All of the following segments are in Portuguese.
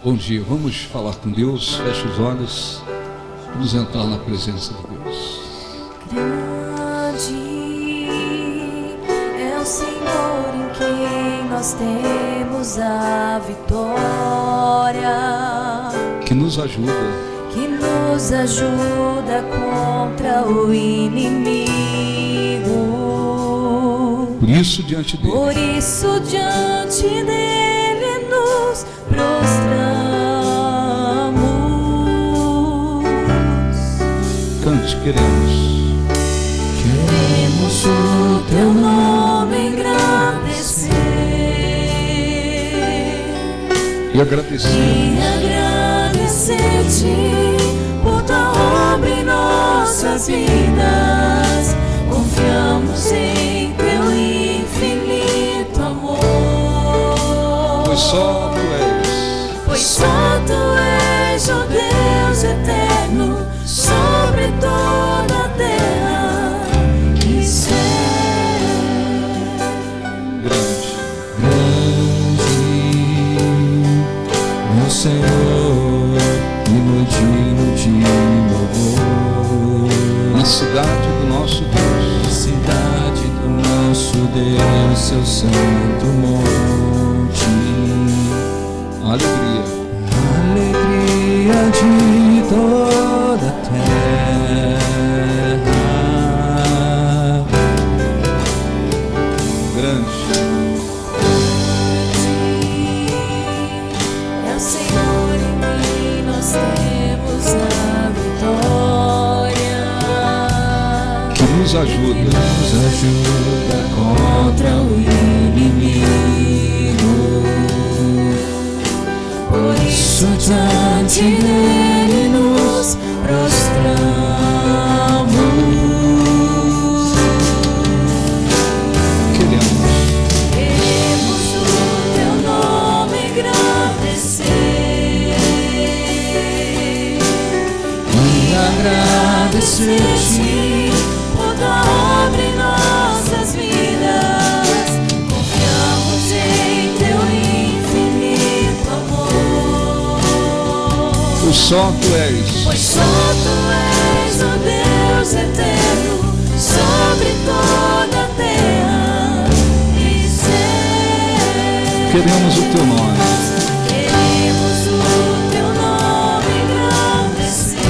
Bom dia, vamos falar com Deus, feche os olhos, vamos entrar na presença de Deus. Grande é o Senhor em quem nós temos a vitória, Que nos ajuda contra o inimigo. Por isso diante dele Nos prostramos. Cante, queremos o teu nome engrandecer e agradecer-te por tua obra em nossas vidas. Confiamos em teu infinito amor, pois só tu és o Deus eterno sobre toda a terra e céu. Grande meu Senhor, hino digno de louvor. na cidade do nosso Deus, Cidade do nosso Deus, seu santo monte. alegria Alegria de toda a terra. grande É o Senhor em quem nós temos a vitória, que nos ajuda Contra o inimigo. por isso diante dele nos prostramos. Queremos o teu nome engrandecer E agradecer-te por tua obra em nossas vidas. Confiamos em teu infinito amor, pois só tu és o Deus eterno sobre toda a terra e céu. queremos o teu nome Queremos o teu nome engrandecer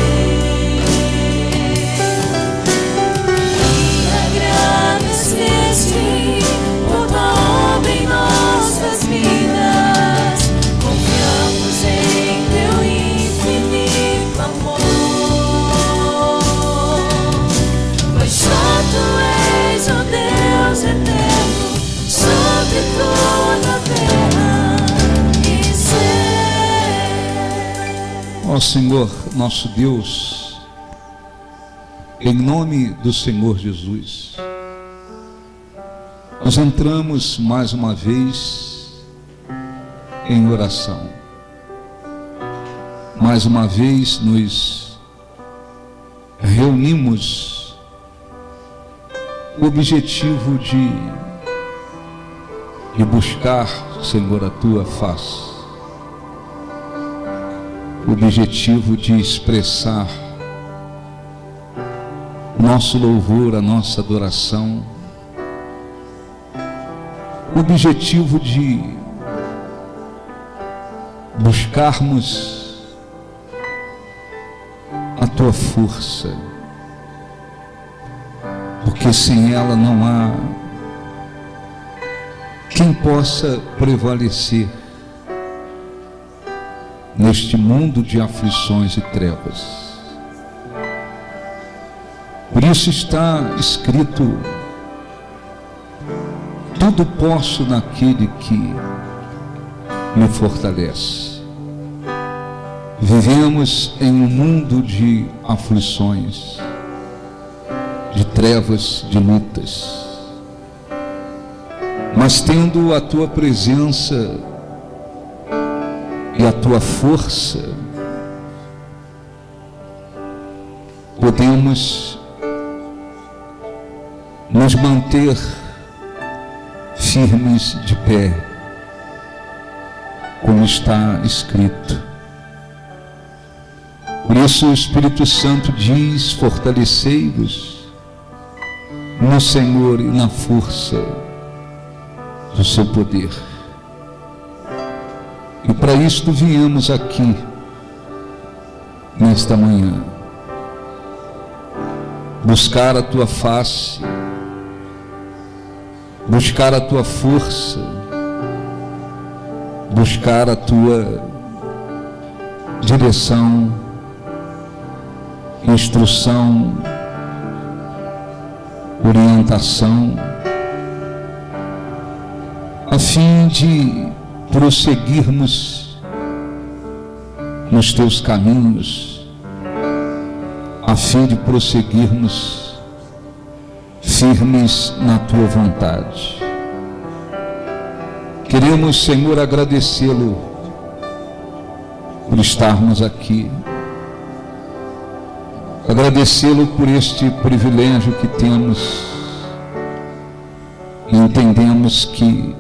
e agradecer-te por tua obra em nossas vidas. Confiamos em teu infinito amor, pois só tu és o Deus eterno sobre toda a terra e céu. Ó Senhor, nosso Deus, em nome do Senhor Jesus, nós entramos mais uma vez em oração. Mais uma vez nos reunimos com o objetivo de buscar, Senhor, a tua face. O objetivo de expressar nosso louvor, a nossa adoração. O objetivo de buscarmos a tua força, porque sem ela não há quem possa prevalecer neste mundo de aflições e trevas. Por isso está escrito: tudo posso naquele que me fortalece. Vivemos em um mundo de aflições, de trevas, de lutas, mas tendo a tua presença e a tua força, podemos nos manter firmes de pé, como está escrito. Por isso o Espírito Santo diz: fortalecei-vos no Senhor e na força do seu poder. E para isto viemos aqui nesta manhã, buscar a tua face, buscar a tua força, buscar a tua direção, instrução, orientação, a fim de prosseguirmos nos teus caminhos, a fim de prosseguirmos firmes na tua vontade. Queremos, Senhor, agradecê-lo por estarmos aqui, agradecê-lo por este privilégio que temos, e entendemos que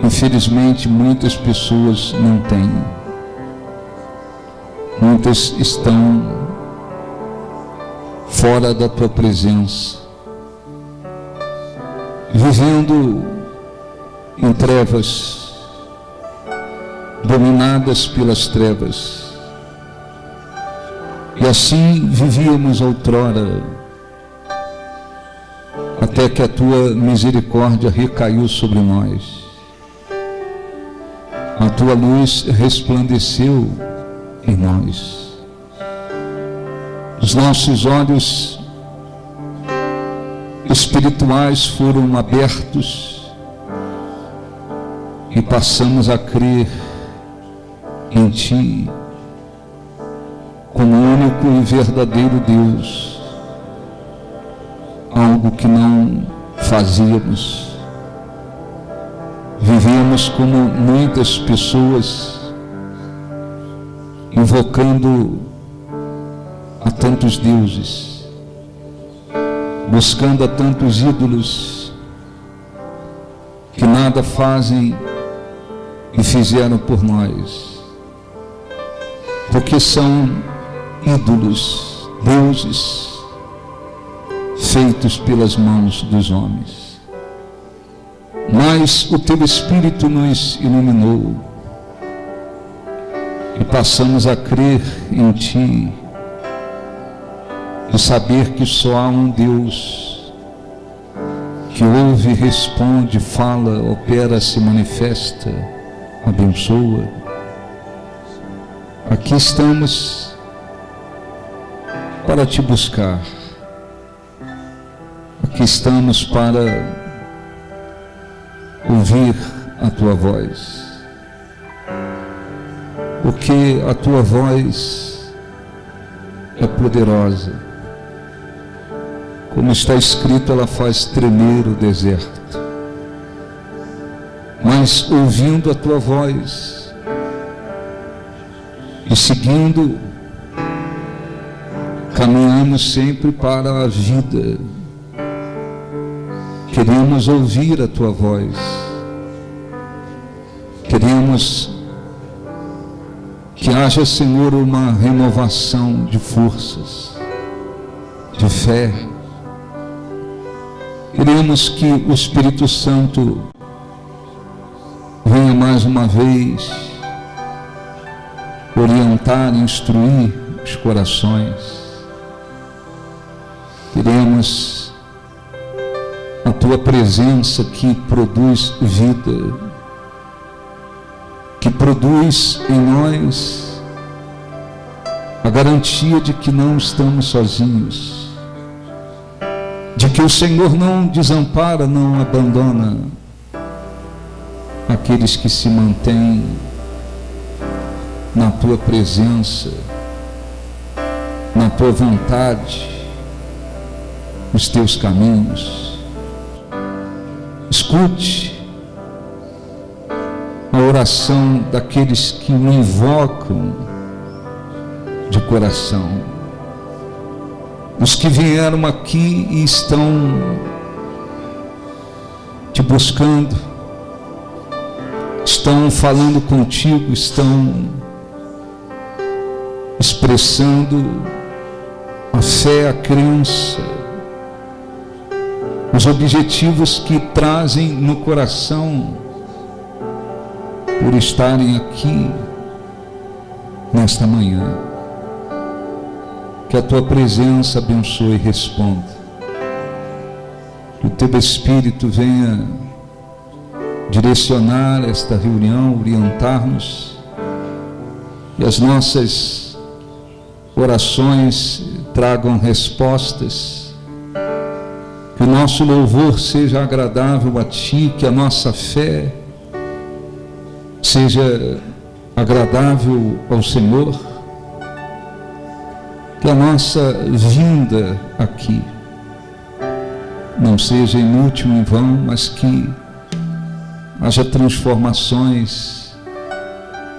infelizmente muitas pessoas não têm, muitas estão fora da tua presença, vivendo em trevas, dominadas pelas trevas. E assim vivíamos outrora, até que a tua misericórdia recaiu sobre nós. A tua luz resplandeceu em nós. Os nossos olhos espirituais foram abertos e passamos a crer em Ti como único e verdadeiro Deus, algo que não fazíamos. Vivíamos como muitas pessoas, invocando a tantos deuses, buscando a tantos ídolos que nada fazem e fizeram por nós, porque são ídolos, deuses feitos pelas mãos dos homens. Mas o teu Espírito nos iluminou e passamos a crer em Ti e saber que só há um Deus que ouve, responde, fala, opera, se manifesta, abençoa. Aqui estamos para Te buscar, aqui estamos para ouvir a Tua voz, porque a Tua voz é poderosa. Como está escrito, ela faz tremer o deserto. Mas ouvindo a Tua voz e seguindo, caminhamos sempre para a vida. Queremos ouvir a Tua voz. Queremos que haja, Senhor, uma renovação de forças, de fé. Queremos que o Espírito Santo venha mais uma vez orientar, instruir os corações. Queremos a Tua presença que produz vida, que produz em nós a garantia de que não estamos sozinhos, de que o Senhor não desampara, não abandona aqueles que se mantêm na Tua presença, na Tua vontade, nos Teus caminhos. Escute a oração daqueles que o invocam de coração, os que vieram aqui e estão Te buscando, estão falando contigo, estão expressando a fé, a crença, os objetivos que trazem no coração por estarem aqui nesta manhã. Que a tua presença abençoe e responda. Que o teu Espírito venha direcionar esta reunião, orientar-nos, e as nossas orações tragam respostas, que o nosso louvor seja agradável a Ti, que a nossa fé seja agradável ao Senhor, que a nossa vinda aqui não seja inútil em vão, mas que haja transformações,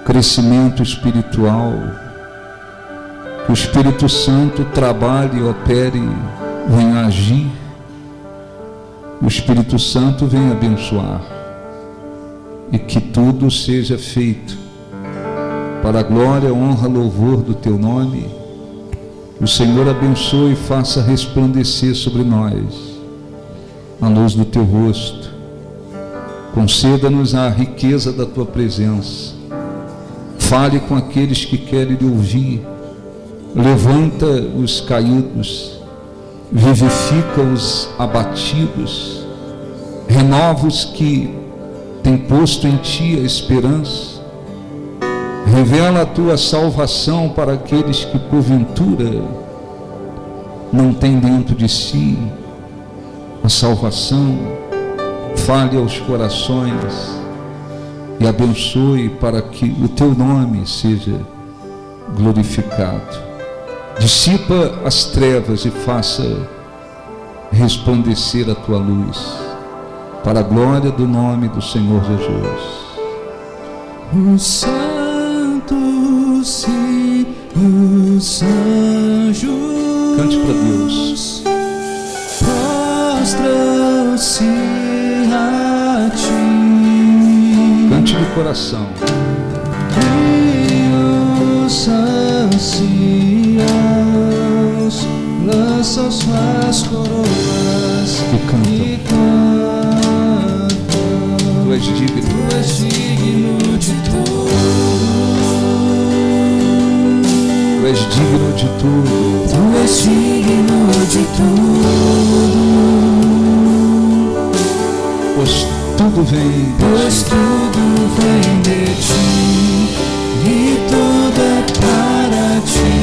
crescimento espiritual, que o Espírito Santo trabalhe, opere, venha agir, o Espírito Santo venha abençoar, e que tudo seja feito para a glória, honra, louvor do Teu nome. O Senhor abençoe e faça resplandecer sobre nós a luz do Teu rosto. Conceda-nos a riqueza da Tua presença. Fale com aqueles que querem lhe ouvir. Levanta os caídos, vivifica os abatidos, renova os que têm posto em Ti a esperança. Revela a Tua salvação para aqueles que porventura não têm dentro de si a salvação. Fale aos corações e abençoe para que o Teu nome seja glorificado. Dissipa as trevas e faça resplandecer a Tua luz, para a glória do nome do Senhor Jesus. Os santos e os anjos cante para Deus. Prostram-se a Ti. Cante de coração. E os anciãos lançam suas coroas E cantam. Tu és digno. Tu és digno de tudo. Tu és digno de tudo. Tu és digno de tudo. Pois tudo vem de Pois Ti. tudo vem de Ti e tudo é para Ti.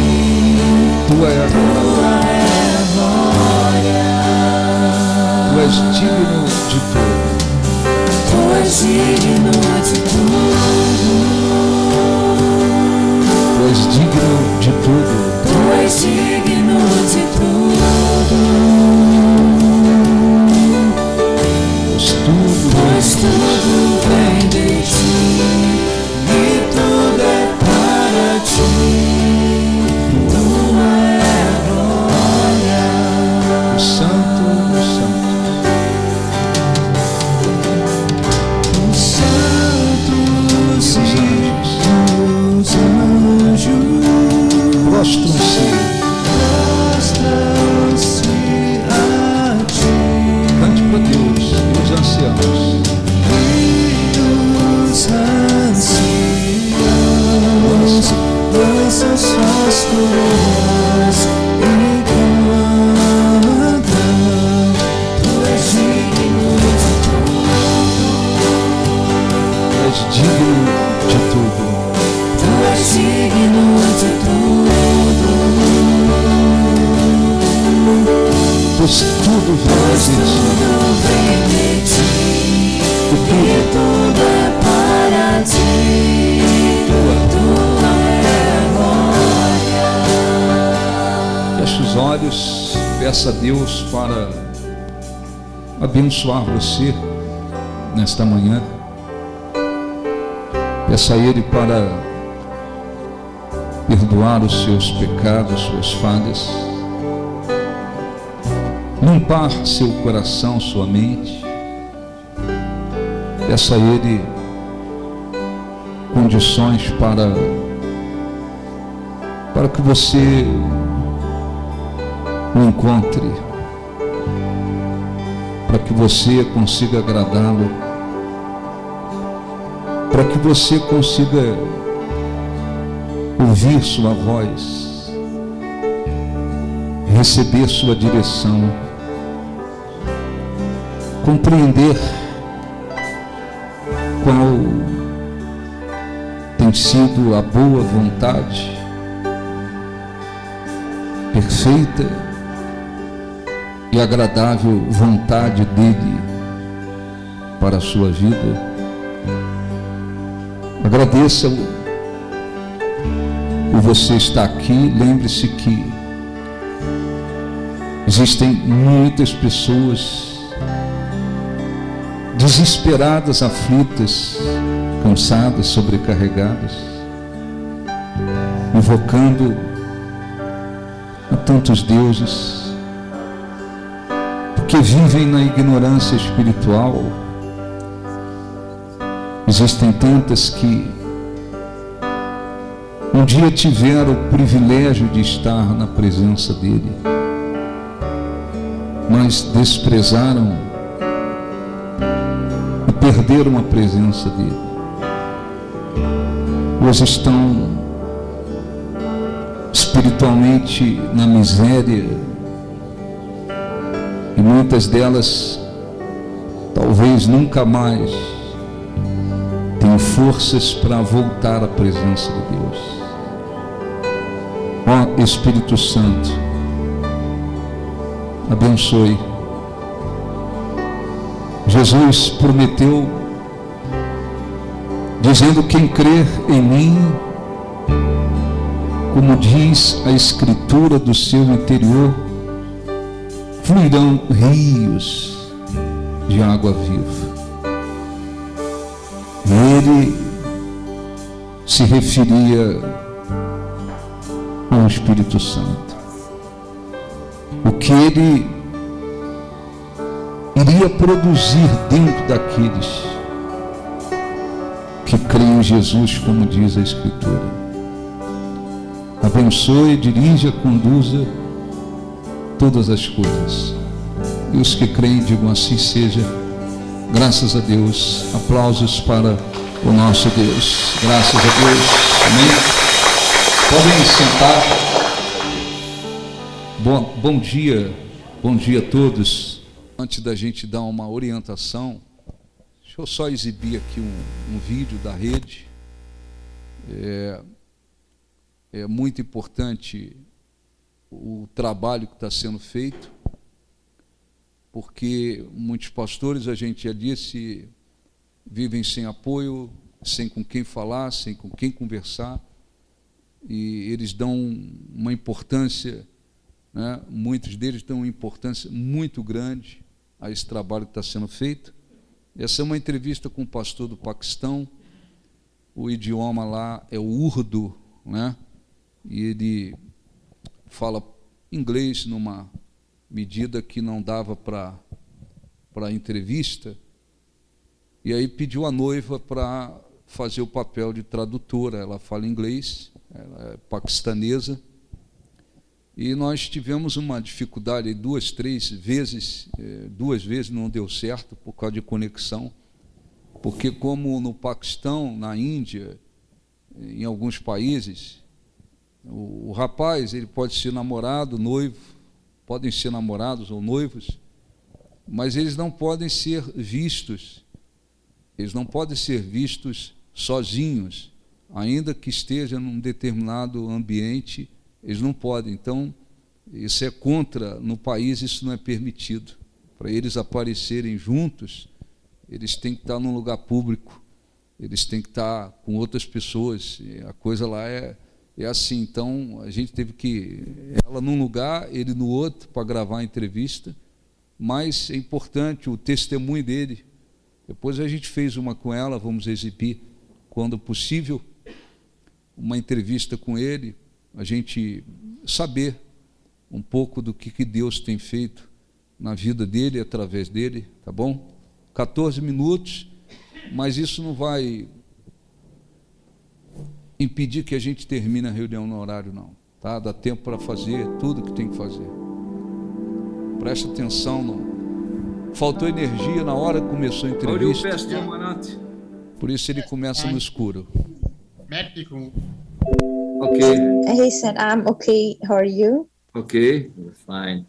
Tua é a glória. Tua é a glória. Tu és digno de tudo. Tu és digno de tudo. Tu és digno de tudo. Tu és digno de tudo. Pois tudo Pois tudo vem de Ti e tudo é para Ti. Tua é a glória. o Santo, o Santo. Os santos Os anjos e os anjos prostram-se. prostram-se a Ti. Cante para Deus. E os anciãos. E os anciãos lançam suas coroas e cantam. Tu és digno de tudo. Tu és digno de tudo. Tu és digno de tudo. Pois tudo vem Pois de Ti. tudo vem de Ti O e tudo tudo é para Ti. Tua é a glória. Feche os olhos, peça a Deus para abençoar você nesta manhã. Peça a Ele para perdoar os seus pecados, suas falhas, limpar seu coração, sua mente. Peça a Ele condições para que você o encontre, para que você consiga agradá-lo, para que você consiga ouvir sua voz, receber sua direção, compreender qual tem sido a boa vontade, perfeita e agradável vontade dele para a sua vida. Agradeça-o por você estar aqui. Lembre-se que existem muitas pessoas desesperadas, aflitas, cansadas, sobrecarregadas, invocando a tantos deuses, porque vivem na ignorância espiritual. Existem tantas que um dia tiveram o privilégio de estar na presença dele, mas desprezaram e perderam a presença dele. Hoje estão espiritualmente na miséria, e muitas delas talvez nunca mais tenham forças para voltar à presença de Deus. Ó Espírito Santo, abençoe. Jesus prometeu, dizendo: quem crer em mim, como diz a Escritura, do seu interior fluirão rios de água viva. Ele se referia ao Espírito Santo. O que ele iria produzir dentro daqueles que creem em Jesus, como diz a Escritura. Abençoe, dirija, conduza todas as coisas. E os que creem digam: assim seja. Graças a Deus. Aplausos para o nosso Deus. Graças a Deus. Amém. Podem sentar. Bom dia. Bom dia a todos. Antes da gente dar uma orientação, deixa eu só exibir aqui um vídeo da rede. É muito importante o trabalho que está sendo feito, porque muitos pastores, a gente já disse, vivem sem apoio, sem com quem falar, sem com quem conversar, e eles dão uma importância, né? Muitos deles dão uma importância muito grande a esse trabalho que está sendo feito. Essa é uma entrevista com um pastor do Paquistão. O idioma lá é o urdu, né? E ele fala inglês numa medida que não dava para a entrevista, e aí pediu a noiva para fazer o papel de tradutora. Ela fala inglês, ela é paquistanesa, e nós tivemos uma dificuldade duas vezes não deu certo por causa de conexão, porque como no Paquistão, na Índia, em alguns países, o rapaz, ele pode ser namorado, noivo, podem ser namorados ou noivos, mas eles não podem ser vistos sozinhos, ainda que esteja num determinado ambiente, eles não podem. Então, isso é contra, no país isso não é permitido. Para eles aparecerem juntos, eles têm que estar num lugar público, eles têm que estar com outras pessoas, a coisa lá é assim. Então a gente teve que, ela num lugar, ele no outro, para gravar a entrevista, mas é importante o testemunho dele. Depois a gente fez uma com ela, vamos exibir quando possível, uma entrevista com ele, a gente saber um pouco do que Deus tem feito na vida dele, através dele, tá bom? 14 minutos, mas isso não vai impedir que a gente termine a reunião no horário, não. Tá? Dá tempo para fazer tudo que tem que fazer. Presta atenção, não. Faltou energia na hora que começou a entrevista. Por isso ele começa no escuro. Okay. He said, I'm okay. How are you? Okay. Fine.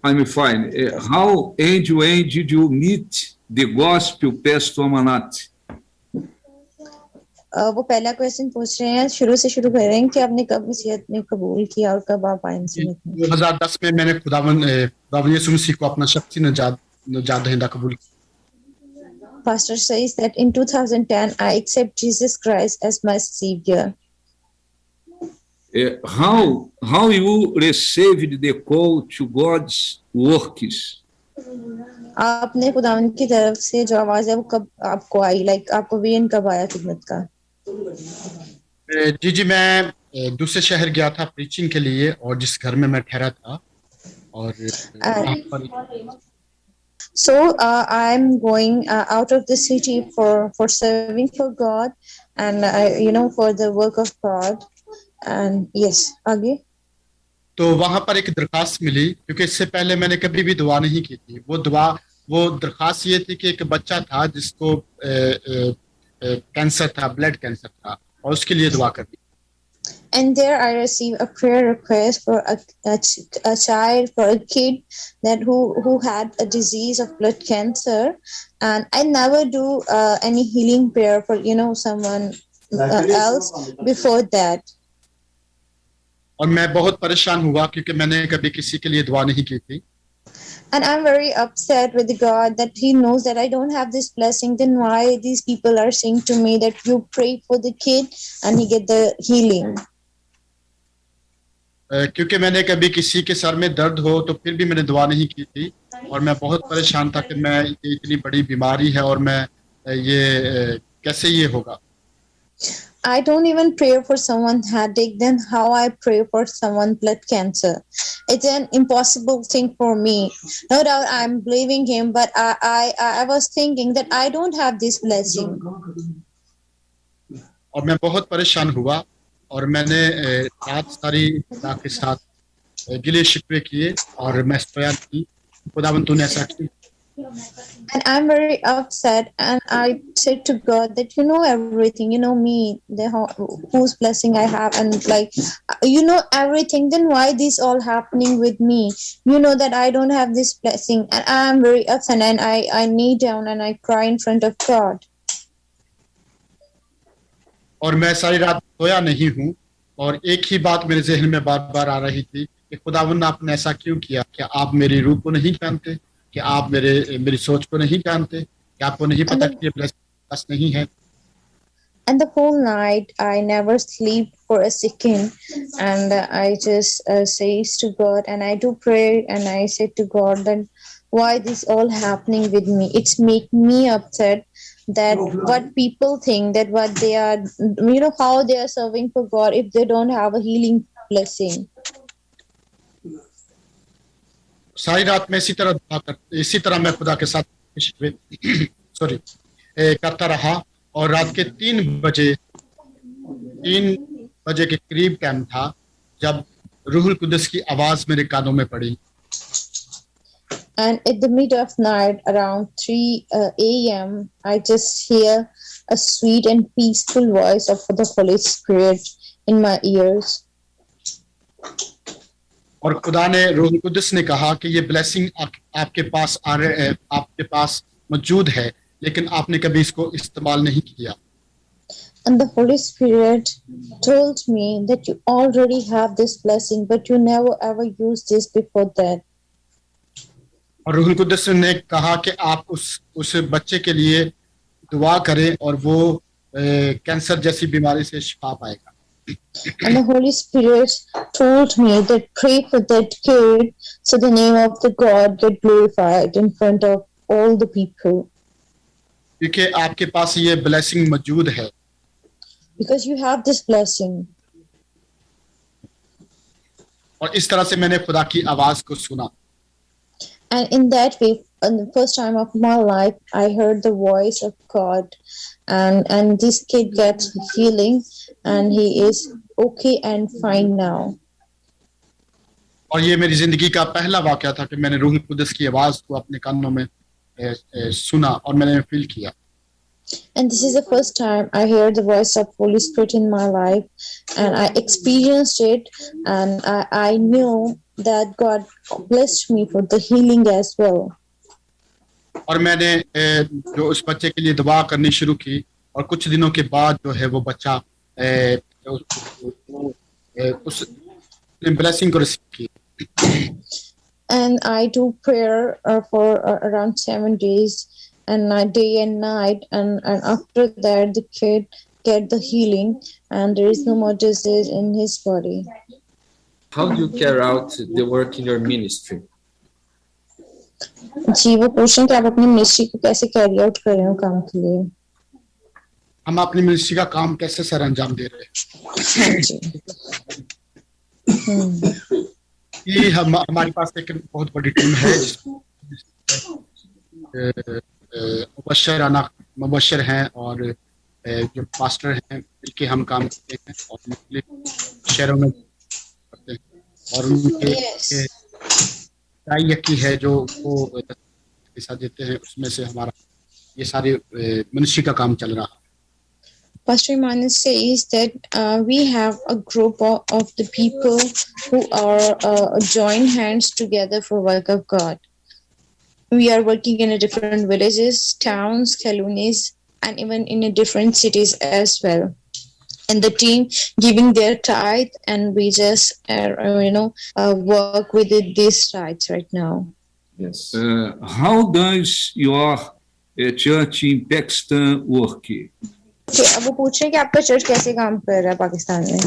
I'm fine. How and when did you meet the gospel Pastor Amanat? वो पहला क्वेश्चन पूछ रहे हैं, शुरू से शुरू कर रहे हैं कि आपने कब मसीहत में कबूल किया और कब आप आए मसीहत में? 2010 में मैंने खुदावन यीशु मसीह को अपना शख्सी नजात दहिंदा कबूल किया। Pastor says that in 2010 I accept Jesus Christ as my savior. How you received the call to God's works? आपने खुदावन की तरफ से जो आवाज है वो कब आपको आई, लाइक आपको विजन कब आया खिदमत का? जी मैं दूसरे शहर गया था प्रीचिंग के लिए, और जिस घर में मैं ठहरा था, और So I'm going out of the city for serving for God and for the work of God, and yes, आगे तो वहां पर एक दरखास्त मिली, क्योंकि इससे पहले मैंने कभी भी दुआ नहीं की थी। वो दरखास्त ये थी कि एक बच्चा था जिसको कैंसर था, ब्लड कैंसर था, और उसके लिए दुआ करनी। And there I received a prayer request for a child, for a kid that who had a disease of blood cancer, and I never do any healing prayer for someone else before that. और मैं बहुत परेशान हुआ क्योंकि मैंने कभी किसी के लिए दुआ नहीं की थी। And I'm very upset with God that He knows that I don't have this blessing. Then why these people are saying to me that you pray for the kid and he get the healing? क्योंकि मैंने कभी किसी के सर में दर्द हो तो फिर भी मैंने दुआ नहीं की थी, और मैं बहुत परेशान था कि मैं इतनी बड़ी बीमारी है और मैं कैसे ये होगा। I don't even pray for someone headache, then how I pray for someone blood cancer. It's an impossible thing for me. No doubt I'm believing Him, but I was thinking that I don't have this blessing. और मैं बहुत परेशान हुआ, और मैंने रात सारी खुदा के साथ गिले शिकवे किए, और मैं सोया नहीं। खुदावन तूने ऐसा क्यों? And I'm very upset, and I said to God that you know everything, you know me, whose blessing I have, and you know everything, then why this all happening with me? You know that I don't have this blessing, and I'm very upset, and I kneel down and I cry in front of God. और मैं सारी रात सोया नहीं हूँ, और एक ही बात मेरे ज़हन में बार बार आ रही थी कि खुदावन आपने ऐसा क्यों किया? क्या आप मेरी रूह को नहीं जानते? कि आप मेरी सोच को नहीं जानते? कि आपको नहीं पता कि ये ब्लेसिंग नहीं है? And the whole night I never sleep for a second, and I just says to God, and I do pray, and I said to God that why this all happening with me? It's make me upset that what people think, that what they are, how they are serving for God if they don't have a healing blessing. सारी रात में इसी तरह मैं खुदा के साथ करता रहा, और रात के 3 बजे के करीब टाइम था जब रूहुल कुदस की आवाज मेरे कानों में पड़ी। And at the mid of night, around 3 a.m., I just hear a sweet and peaceful voice of the Holy Spirit in my ears. और खुदा ने रूहुल कुदस ने कहा कि ये ब्लेसिंग आपके पास मौजूद है, लेकिन आपने कभी इसको इस्तेमाल नहीं किया। And the Holy Spirit told me that you already have this blessing, but you never ever used this before that. और रूहुल कुदस ने कहा कि आप उस बच्चे के लिए दुआ करें और वो कैंसर जैसी बीमारी से शिफा पाएगा। And the Holy Spirit told me that pray for that kid so the name of the God get glorified in front of all the people. क्योंकि आपके पास ये ब्लेसिंग मौजूद है। Because you have this blessing. और इस तरह से मैंने खुदा की आवाज को सुना। And in that way, on the first time of my life, I heard the voice of God, and this kid gets healing, and he is okay and fine now. और ये मेरी जिंदगी का पहला वाकया था कि मैंने रूह कुदस की आवाज को अपने कानों में सुना और मैंने फील किया. And this is the first time I heard the voice of Holy Spirit in my life, and I experienced it, and I knew that God blessed me for the healing as well. और मैंने जो उस बच्चे के लिए दुआ करनी शुरू की और कुछ दिनों के बाद जो है वो बच्चा उस ब्लेसिंग को रिसीव की. And I do prayer for around 7 days, and day and night, and after that the kid get the healing, and there is no more disease in his body. How do you carry out the work in your ministry? जी, वो पूछें कि आप अपनी मिनिस्ट्री को कैसे carry out कर रहे हो काम के लिए. हम अपनी मिनिस्ट्री का काम कैसे सर अंजाम दे रहे हैं. हाँ जी. ये हमारे पास एक बहुत बड़ी टीम है मुबशर हैं और जो पास्टर हैं मिलके हम काम करते हैं और मुख्तलिफ शहरों में करते हैं और उनके यकी है जो वो पैसा देते हैं, उसमें से हमारा ये सारे मिनिस्ट्री का काम चल रहा है. Pastor Emmanuel says that we have a group of the people who are join hands together for work of God. We are working in a different villages, towns, colonies, and even in a different cities as well. And the team giving their tithe, and we just work with these tithes right now. Yes. How does your church in Pakistan work? अब वो पूछ रहे हैं कि आपका चर्च कैसे काम कर रहा है पाकिस्तान में.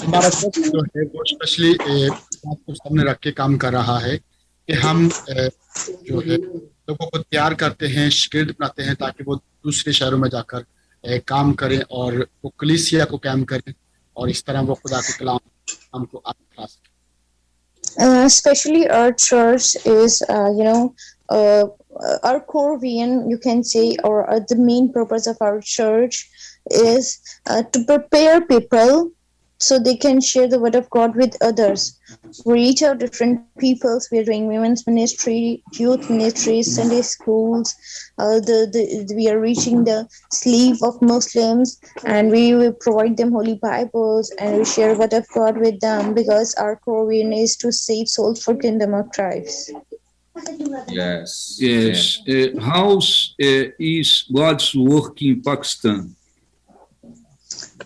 हमारा चर्च जो है वो स्पेशली बात को सामने रख के काम कर रहा है कि हम जो है लोगों को तैयार करते हैं, शिगिर्द बनाते हैं ताकि वो दूसरे शहरों में जाकर काम करें और वो कलीसिया को कायम करें और इस तरह वो खुदा के कलाम हमको आगे ला सकें. Especially our church is our core vision, you can say, or the main purpose of our church is to prepare people so they can share the word of God with others. We reach out different peoples. We are doing women's ministry, youth ministry, Sunday schools. We are reaching the slave of Muslims, and we will provide them holy Bibles, and we share word of God with them because our core vision is to save souls for kingdom of Christ. Yes. Yes. How is God's work in Pakistan?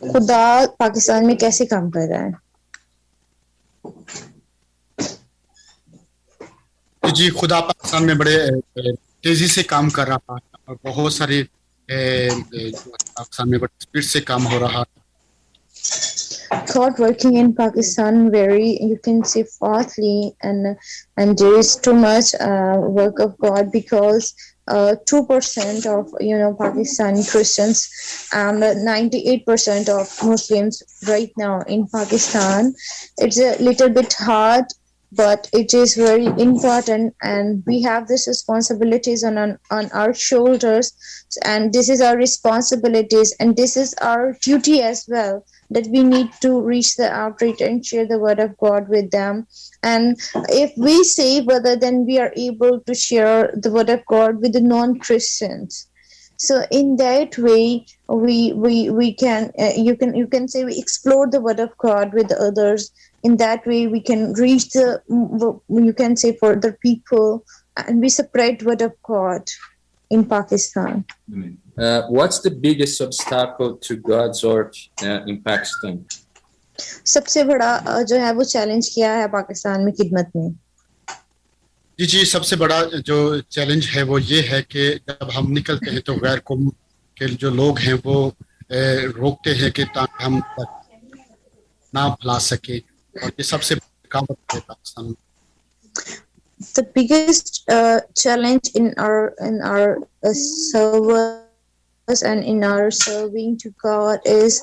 खुदा पाकिस्तान में कैसे काम कर रहा है. जी, खुदा पाकिस्तान में बड़े तेजी से काम कर रहा है और बहुत सारे पाकिस्तान में बड़े स्पीड से काम हो रहा है. God working in Pakistan very, you can say, fastly, and there is too much work of God because 2% of Pakistani Christians and 98% of Muslims right now in Pakistan. It's a little bit hard, but it is very important, and we have these responsibilities on our shoulders, and this is our responsibilities, and this is our duty as well, that we need to reach the outreach and share the word of God with them. And if we say whether, then we are able to share the word of God with the non-Christians. So in that way, we can you can say we explore the word of God with others. In that way, we can reach you can say for the people, and we spread word of God in Pakistan. What's the biggest obstacle to God's work in Pakistan? सबसे बड़ा जो है वो चैलेंज क्या है पाकिस्तान में खिदमत में. जी, सबसे बड़ा जो चैलेंज है वो ये है कि जब हम निकलते हैं तो गैर कौम के जो लोग हैं वो रोकते हैं कि ताकि हम ना फैला सके, और ये सबसे रुकावट है पाकिस्तान में. The biggest challenge in our service and in our serving to God is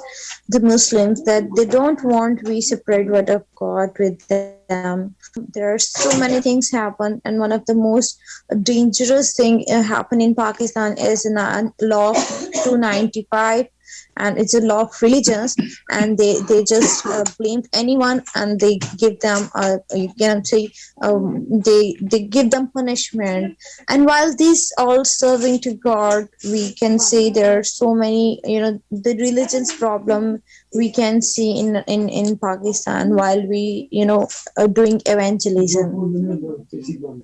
the Muslims, that they don't want we separate word of God with them. There are so many things happen, and one of the most dangerous thing happen in Pakistan is in law 295, and it's a law of religions, and they just blame anyone, and they give them you can say they give them punishment. And while these all serving to God, we can say there are so many, the religions problem we can see in Pakistan while we are doing evangelism.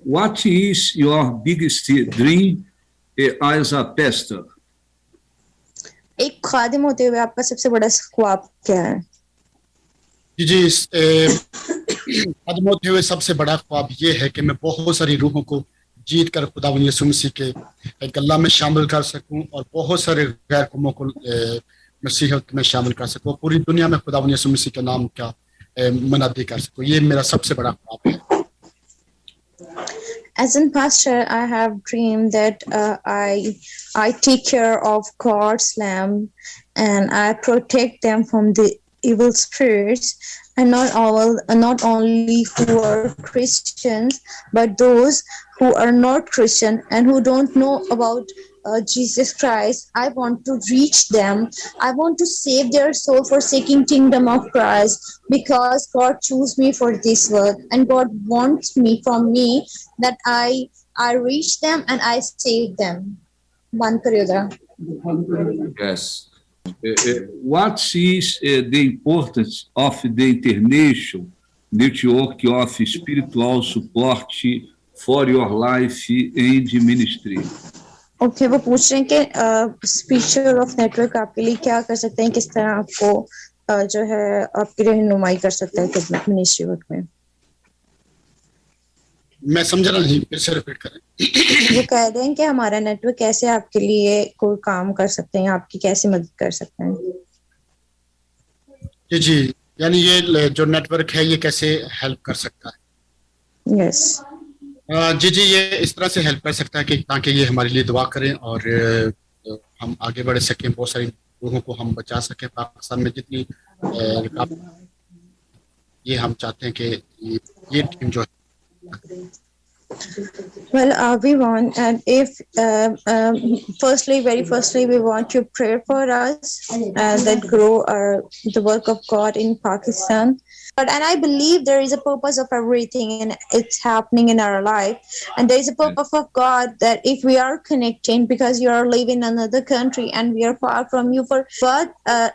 What is your biggest dream as a pastor? एक खादिम होते हुए आपका सबसे बड़ा ख्वाब क्या है? जी खादिम होते हुए सबसे बड़ा ख्वाब ये है कि मैं बहुत सारी रूहों को जीत कर खुदावंद यीशु मसीह के गल्ला में शामिल कर सकूं और बहुत सारे गैर कौमों को मसीहत में शामिल कर सकूं, पूरी दुनिया में खुदावंद यीशु मसीह के नाम का मनादी कर सकूं। ये मेरा सबसे बड़ा ख्वाब है। As a pastor, I have dreamed that I take care of God's lamb, and I protect them from the evil spirits, and not only who are Christians, but those who are not Christian and who don't know about Jesus Christ. I want to reach them. I want to save their soul for seeking kingdom of Christ, because God chose me for this work, and God wants me from me that I reach them and I save them. Yes. What is the importance of the international network of spiritual support for your life and ministry? Okay, वो पूछ रहे हैं कि स्पीचर of network आपके लिए क्या कर सकते हैं, किस तरह आपको जो है आपकी रहनुमाई कर सकता है खिदमत मिनिस्ट्री वर्क में। मैं समझ रहा नहीं, फिर से रिपीट करें। वो कह रहे हैं कि हमारा नेटवर्क कैसे आपके लिए कोई काम कर सकते हैं, आपकी कैसे मदद कर सकते हैं। जी, यानी ये जो नेटवर्क है ये कैसे हेल्प कर सकता है? यस जी, ये इस तरह से हेल्प कर सकता है कि ताकि ये हमारे लिए दुआ करें और हम आगे बढ़ सकें, बहुत सारी लोगों को हम बचा सकें। पाकिस्तान में जितनी ये हम चाहते हैं कि ये टीम जो है Well, we want, and if very firstly, we want to pray for us that grow the work of God in Pakistan. And I believe there is a purpose of everything, and it's happening in our life. And there is a purpose of God that if we are connecting, because you are living in another country and we are far from you, but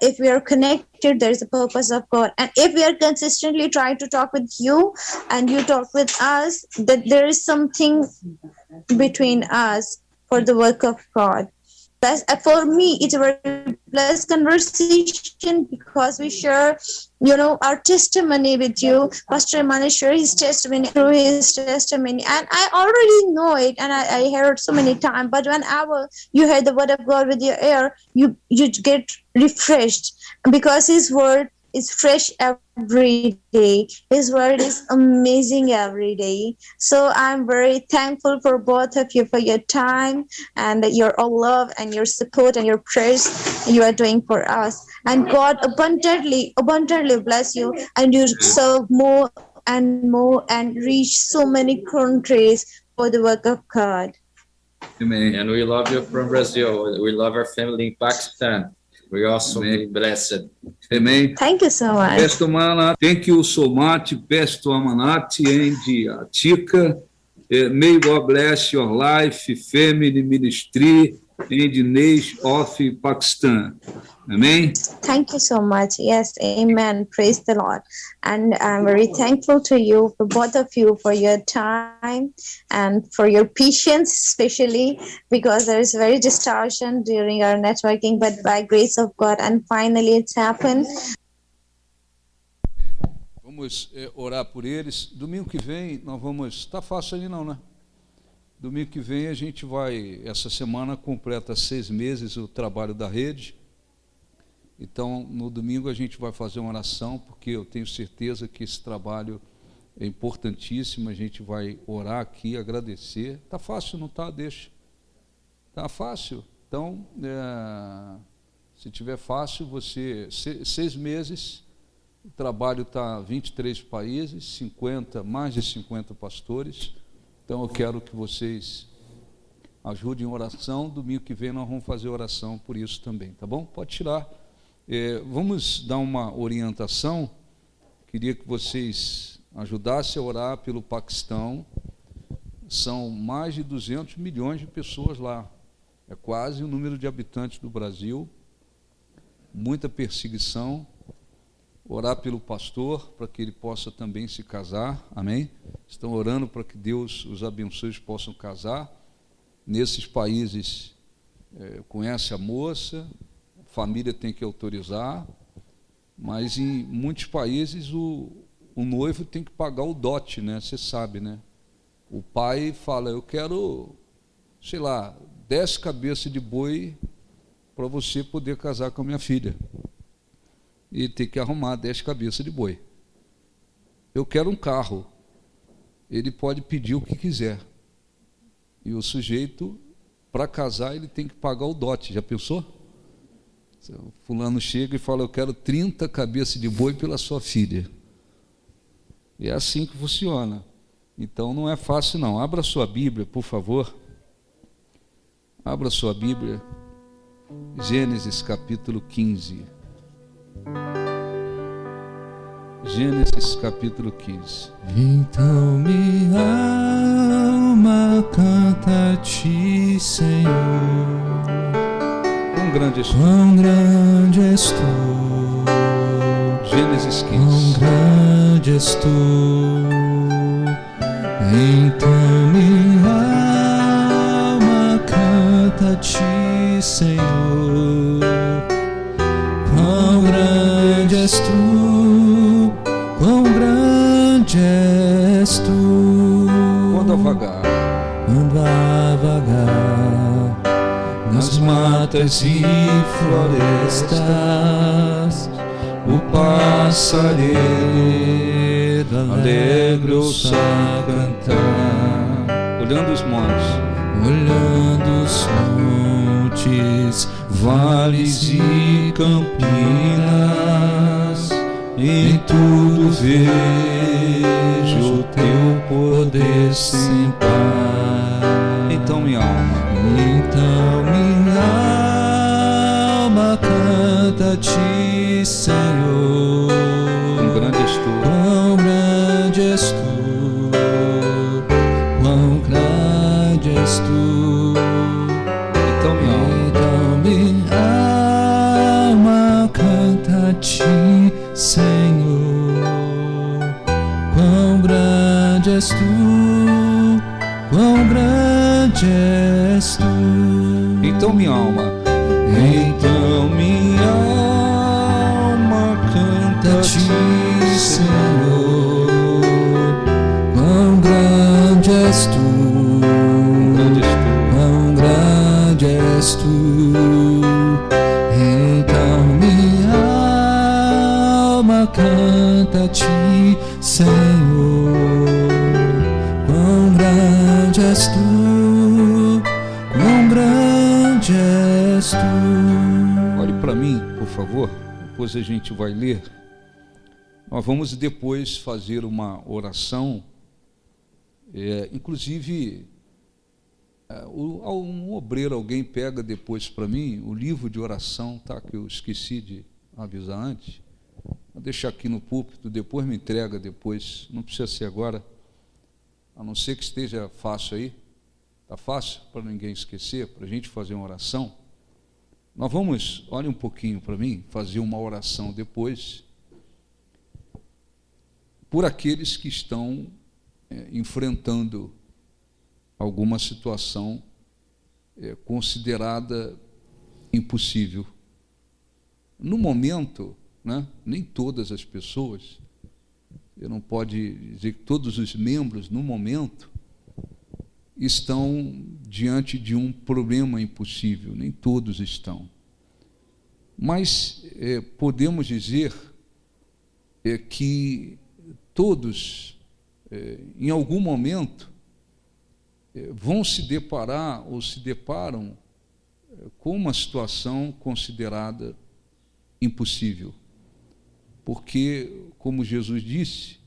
if we are connected, there is a purpose of God. And if we are consistently trying to talk with you and you talk with us, that there is something between us for the work of God. For me, it's a very blessed conversation because we share, our testimony with you. Pastor Emmanuel shared his testimony through his testimony, and I already know it, and I heard it so many times. But whenever you hear the word of God with your ear, you get refreshed because His word is fresh every day. His word is amazing every day. So I'm very thankful for both of you for your time and your love and your support and your prayers you are doing for us. And God abundantly bless you, and you serve more and more and reach so many countries for the work of God. Amen. And we love you from Brazil. We love our family in Pakistan. We also be blessed. Amen. Thank you so much. Pastor Amanat, thank you so much, Pastor Amanat and Atika. May God bless your life, family, ministry, and the nation of Pakistan. Amen. Thank you so much. Yes, amen. Praise the Lord. And I'm very thankful to you, for both of you, for your time and for your patience, especially because there is very distortion during our networking, but by grace of God, and finally it's happened. Vamos orar por eles. Domingo que vem nós vamos... Tá fácil ali não, né? Domingo que vem a gente vai... Essa semana completa 6 meses o trabalho da rede. Então, no domingo a gente vai fazer uma oração, porque eu tenho certeza que esse trabalho é importantíssimo. A gente vai orar aqui, agradecer. Tá fácil, não tá? Deixa. Tá fácil? Então, se tiver fácil, você 6 meses, o trabalho está 23 países, mais de 50 pastores. Então, eu quero que vocês ajudem em oração. Domingo que vem nós vamos fazer oração por isso também, tá bom? Pode tirar. Vamos dar uma orientação. Queria que vocês ajudassem a orar pelo Paquistão. São mais de 200 milhões de pessoas lá. É quase o número de habitantes do Brasil. Muita perseguição. Orar pelo pastor, para que ele possa também se casar. Amém? Estão orando para que Deus os abençoe, eles possam casar. Nesses países, conhece a moça, a família tem que autorizar, mas em muitos países o noivo tem que pagar o dote, né? Você sabe, né? O pai fala, eu quero, 10 cabeças de boi para você poder casar com a minha filha. E tem que arrumar 10 cabeças de boi. Eu quero um carro. Ele pode pedir o que quiser. E o sujeito, para casar, ele tem que pagar o dote. Já pensou? O fulano chega e fala, eu quero 30 cabeças de boi pela sua filha. E é assim que funciona. Então não é fácil não. Abra sua Bíblia, por favor. Abra sua Bíblia. Gênesis capítulo 15. Gênesis capítulo 15. Então minha alma canta a ti, Senhor. Quão grande és tu. Quão grande és tu. Gênesis 15. Quão grande és tu. Então minha alma canta a ti, Senhor. Quão grande és tu, quão grande és tu. Quando a vagar nas matas e florestas, o passaredo alegre ouça cantar, olhando os montes, vales e campinas, em tudo vejo o teu poder sem par. Então minha alma canta a ti, Senhor. Quão grande és tu. Quão grande és tu. Quão grande és tu. Então minha alma canta a ti, Senhor. Quão grande és tu, quão grande és tu. Então minha alma canta a ti, Senhor. Quão grande és tu, quão grande és tu. Então minha alma canta a ti, Senhor. Quão grande és tu, quão grande és tu. Olhe para mim, por favor, depois a gente vai ler. Nós vamos depois fazer uma oração, inclusive um obreiro, alguém pega depois para mim o livro de oração, tá? Que eu esqueci de avisar antes. Vou deixar aqui no púlpito, depois me entrega depois, não precisa ser agora, a não ser que esteja fácil aí. Está fácil para ninguém esquecer, para a gente fazer uma oração. Nós vamos, olhe um pouquinho para mim, fazer uma oração depois, por aqueles que estão enfrentando alguma situação considerada impossível. No momento, né, nem todas as pessoas, eu não posso dizer que todos os membros, no momento, estão diante de um problema impossível, nem todos estão. Mas podemos dizer que todos, em algum momento, vão se deparar ou se deparam com uma situação considerada impossível. Porque, como Jesus disse,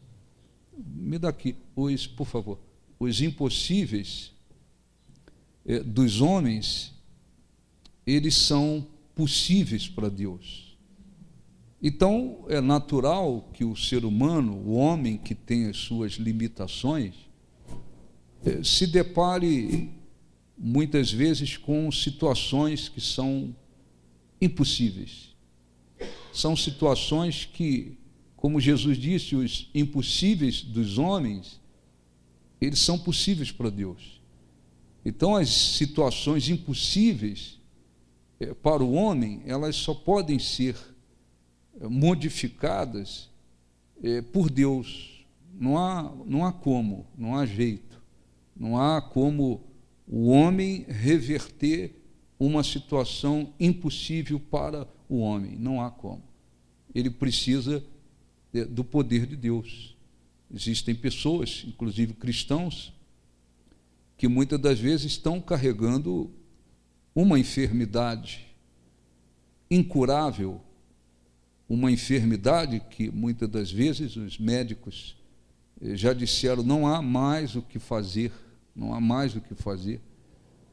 me dá aqui, por favor, os impossíveis dos homens, eles são possíveis para Deus. Então, é natural que o ser humano, o homem que tem as suas limitações, se depare muitas vezes com situações que são impossíveis. São situações que, como Jesus disse, os impossíveis dos homens, eles são possíveis para Deus. Então, as situações impossíveis para o homem, elas só podem ser modificadas por Deus. Não há como, não há jeito. Não há como o homem reverter uma situação impossível para o homem. Não há como. Ele precisa do poder de Deus. Existem pessoas, inclusive cristãos, que muitas das vezes estão carregando uma enfermidade incurável, uma enfermidade que muitas das vezes os médicos já disseram, não há mais o que fazer, não há mais o que fazer,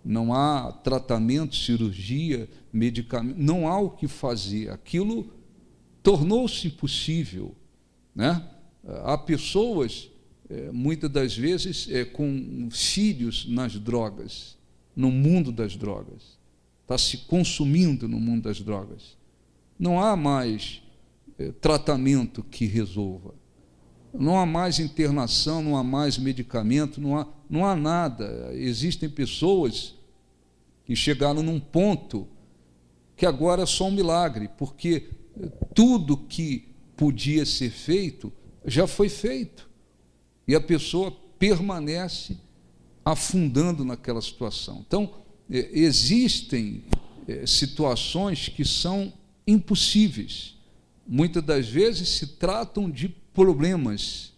não há tratamento, cirurgia, medicamento, não há o que fazer, aquilo tornou-se impossível, né? Há pessoas, muitas das vezes, com filhos nas drogas, no mundo das drogas, está se consumindo no mundo das drogas. Não há mais tratamento que resolva. Não há mais internação, não há mais medicamento, não há nada. Existem pessoas que chegaram num ponto que agora é só um milagre, porque tudo que podia ser feito já foi feito. E a pessoa permanece afundando naquela situação. Então, existem situações que são impossíveis. Muitas das vezes se tratam de problemas,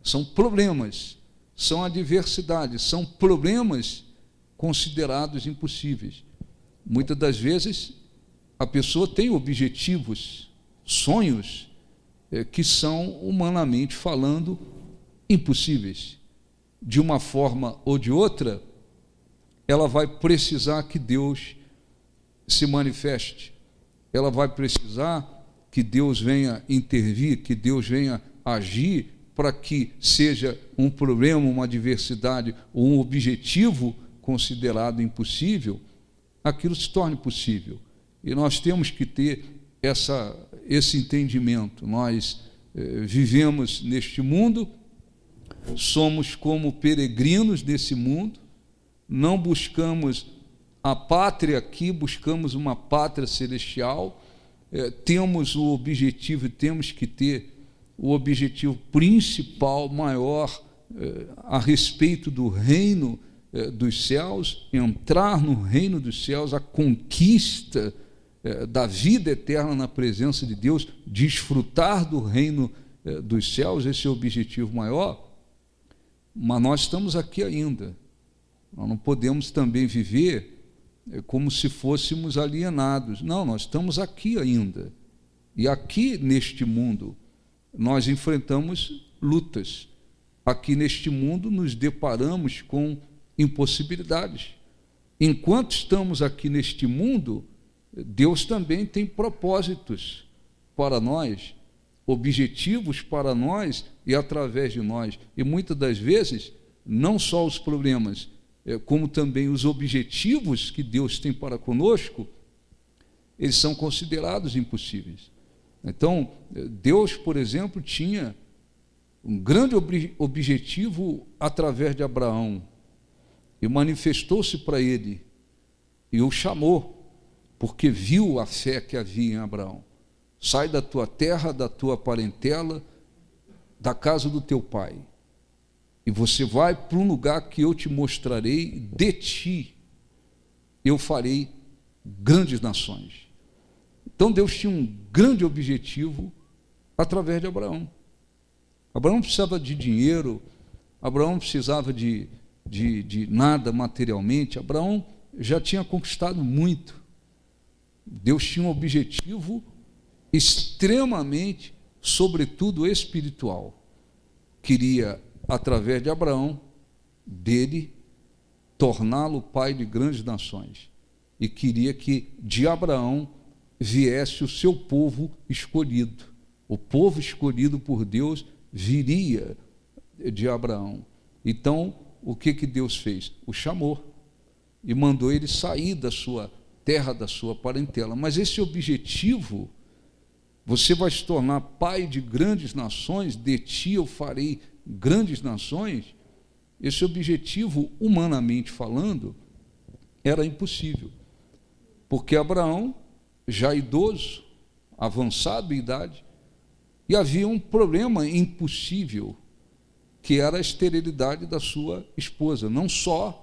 são adversidades, são problemas considerados impossíveis. Muitas das vezes a pessoa tem objetivos, sonhos, que são, humanamente falando, impossíveis. De uma forma ou de outra, ela vai precisar que Deus se manifeste, ela vai precisar que Deus venha intervir, que Deus venha agir para que seja um problema, uma adversidade ou um objetivo considerado impossível, aquilo se torne possível. E nós temos que ter esse entendimento. Nós vivemos neste mundo, somos como peregrinos desse mundo, não buscamos a pátria aqui, buscamos uma pátria celestial, temos o objetivo, temos que ter o objetivo principal, maior, a respeito do reino dos céus, entrar no reino dos céus, a conquista da vida eterna na presença de Deus, desfrutar do reino dos céus, esse é o objetivo maior. Mas nós estamos aqui ainda, nós não podemos também viver como se fôssemos alienados. Não, nós estamos aqui ainda. E aqui neste mundo nós enfrentamos lutas. Aqui neste mundo nos deparamos com impossibilidades. Enquanto estamos aqui neste mundo, Deus também tem propósitos para nós, objetivos para nós e através de nós. E muitas das vezes, não só os problemas, como também os objetivos que Deus tem para conosco, eles são considerados impossíveis. Então, Deus, por exemplo, tinha um grande objetivo através de Abraão, e manifestou-se para ele, e o chamou, porque viu a fé que havia em Abraão. Sai da tua terra, da tua parentela, da casa do teu pai, e você vai para um lugar que eu te mostrarei, de ti eu farei grandes nações. Então Deus tinha um grande objetivo através de Abraão. Abraão precisava de dinheiro, Abraão precisava de nada materialmente. Abraão já tinha conquistado muito. Deus tinha um objetivo extremamente, sobretudo espiritual. Queria, através de Abraão, dele, torná-lo pai de grandes nações. E queria que de Abraão viesse o seu povo escolhido. O povo escolhido por Deus viria de Abraão. Então, o que Deus fez? O chamou e mandou ele sair da sua terra, da sua parentela. Mas esse objetivo, você vai se tornar pai de grandes nações, de ti eu farei grandes nações, esse objetivo, humanamente falando, era impossível. Porque Abraão, já idoso, avançado em idade, e havia um problema impossível, que era a esterilidade da sua esposa. Não só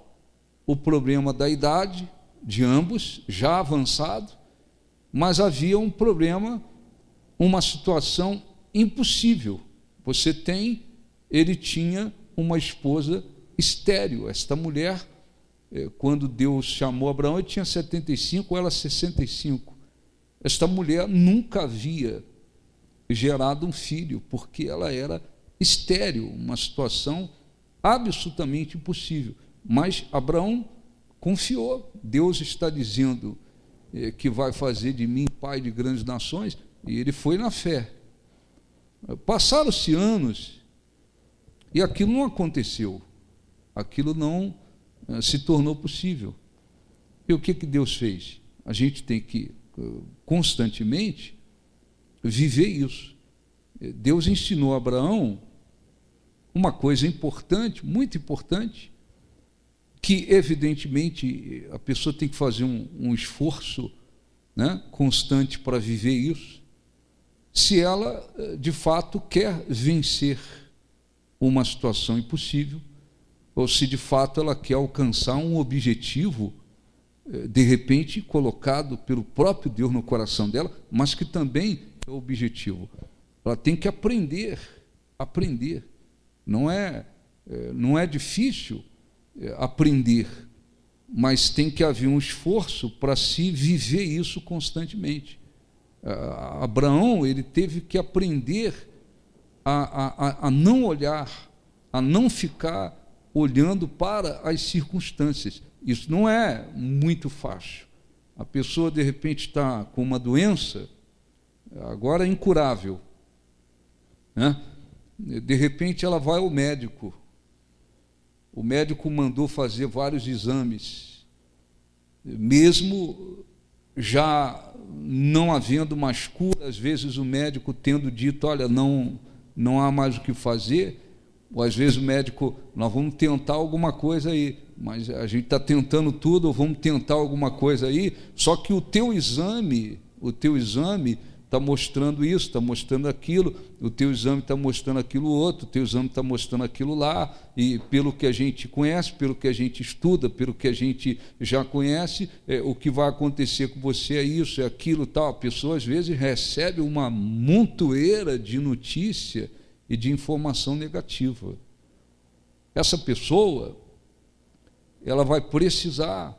o problema da idade de ambos, já avançado, mas havia um problema, uma situação impossível. Ele tinha uma esposa estéril. Esta mulher, quando Deus chamou Abraão, ele tinha 75, ela 65. Esta mulher nunca havia gerado um filho, porque ela era estéril, uma situação absolutamente impossível. Mas Abraão confiou. Deus está dizendo que vai fazer de mim pai de grandes nações, e ele foi na fé. Passaram-se anos e aquilo não aconteceu, aquilo não se tornou possível. E o que Deus fez? A gente tem que constantemente viver isso. Deus ensinou a Abraão uma coisa importante, muito importante, que evidentemente a pessoa tem que fazer um esforço, né, constante para viver isso, se ela de fato quer vencer uma situação impossível, ou se de fato ela quer alcançar um objetivo, de repente colocado pelo próprio Deus no coração dela, mas que também é o objetivo. Ela tem que aprender. Não é difícil aprender, mas tem que haver um esforço para se viver isso constantemente. Abraão, ele teve que aprender a não olhar, a não ficar olhando para as circunstâncias. Isso não é muito fácil. A pessoa, de repente, está com uma doença, agora incurável, né? De repente, ela vai ao médico. O médico mandou fazer vários exames, mesmo já não havendo mais cura, às vezes o médico tendo dito, olha, não há mais o que fazer, ou às vezes o médico, nós vamos tentar alguma coisa aí, mas a gente está tentando tudo, ou vamos tentar alguma coisa aí, só que o teu exame está mostrando isso, está mostrando aquilo, o teu exame está mostrando aquilo outro, o teu exame está mostrando aquilo lá, e pelo que a gente conhece, pelo que a gente estuda, pelo que a gente já conhece, o que vai acontecer com você é isso, é aquilo, tal. A pessoa às vezes recebe uma montoeira de notícia e de informação negativa. Essa pessoa, ela vai precisar,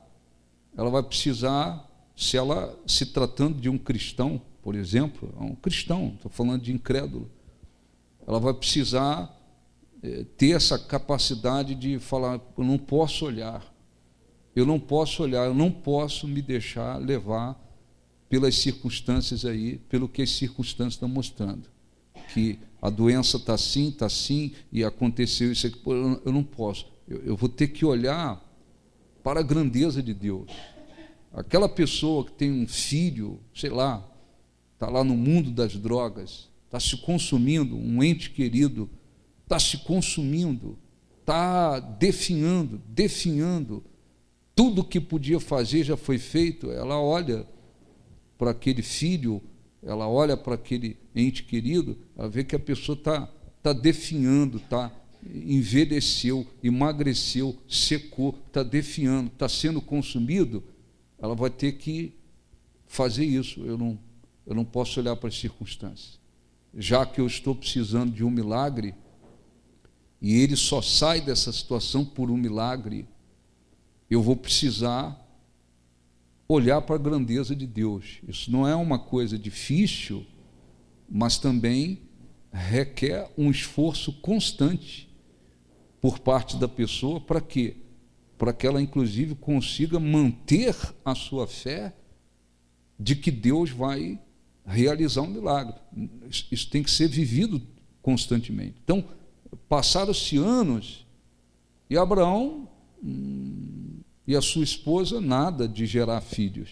se ela se tratando de um cristão, por exemplo, um cristão, estou falando de incrédulo, ela vai precisar ter essa capacidade de falar, eu não posso olhar, eu não posso me deixar levar pelas circunstâncias aí, pelo que as circunstâncias estão mostrando, que a doença está assim, e aconteceu isso aqui, eu não posso, eu vou ter que olhar para a grandeza de Deus. Aquela pessoa que tem um filho, sei lá, está lá no mundo das drogas, está se consumindo, um ente querido, está se consumindo, está definhando, tudo que podia fazer já foi feito. Ela olha para aquele filho, ela olha para aquele ente querido, ela vê que a pessoa está definhando, envelheceu, emagreceu, secou, está definhando, está sendo consumido. Ela vai ter que fazer isso. Eu não posso olhar para as circunstâncias. Já que eu estou precisando de um milagre, e ele só sai dessa situação por um milagre, eu vou precisar olhar para a grandeza de Deus. Isso não é uma coisa difícil, mas também requer um esforço constante por parte da pessoa. Para quê? Para que ela, inclusive, consiga manter a sua fé de que Deus vai realizar um milagre. Isso tem que ser vivido constantemente. Então, passaram-se anos e Abraão e a sua esposa nada de gerar filhos,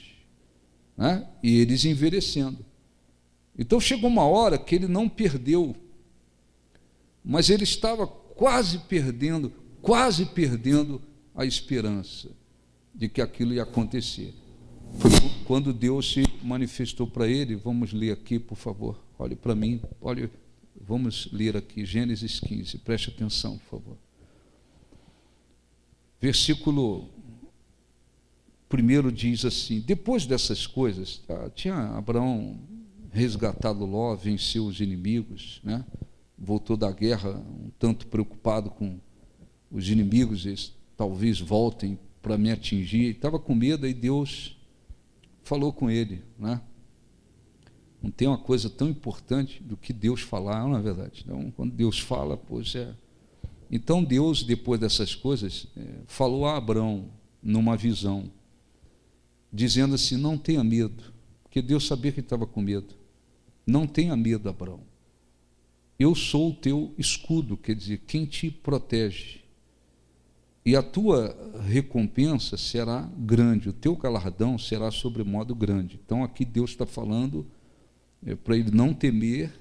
né? E eles envelhecendo. Então chegou uma hora que ele não perdeu, mas ele estava quase perdendo a esperança de que aquilo ia acontecer. Foi quando Deus se manifestou para ele. Vamos ler aqui, por favor. Olhe para mim, olhe, vamos ler aqui, Gênesis 15, preste atenção, por favor. Versículo 1 diz assim: depois dessas coisas, tinha Abraão resgatado Ló, venceu os inimigos, né? Voltou da guerra um tanto preocupado com os inimigos, eles talvez voltem para me atingir, estava com medo, e Deus falou com ele, né? Não tem uma coisa tão importante do que Deus falar, não é verdade? Então, quando Deus fala, pois é. Então Deus, depois dessas coisas, falou a Abraão numa visão, dizendo assim: não tenha medo, porque Deus sabia que ele estava com medo. Não tenha medo, Abraão. Eu sou o teu escudo, quer dizer, quem te protege. E a tua recompensa será grande, o teu galardão será sobremodo grande. Então aqui Deus está falando para ele não temer.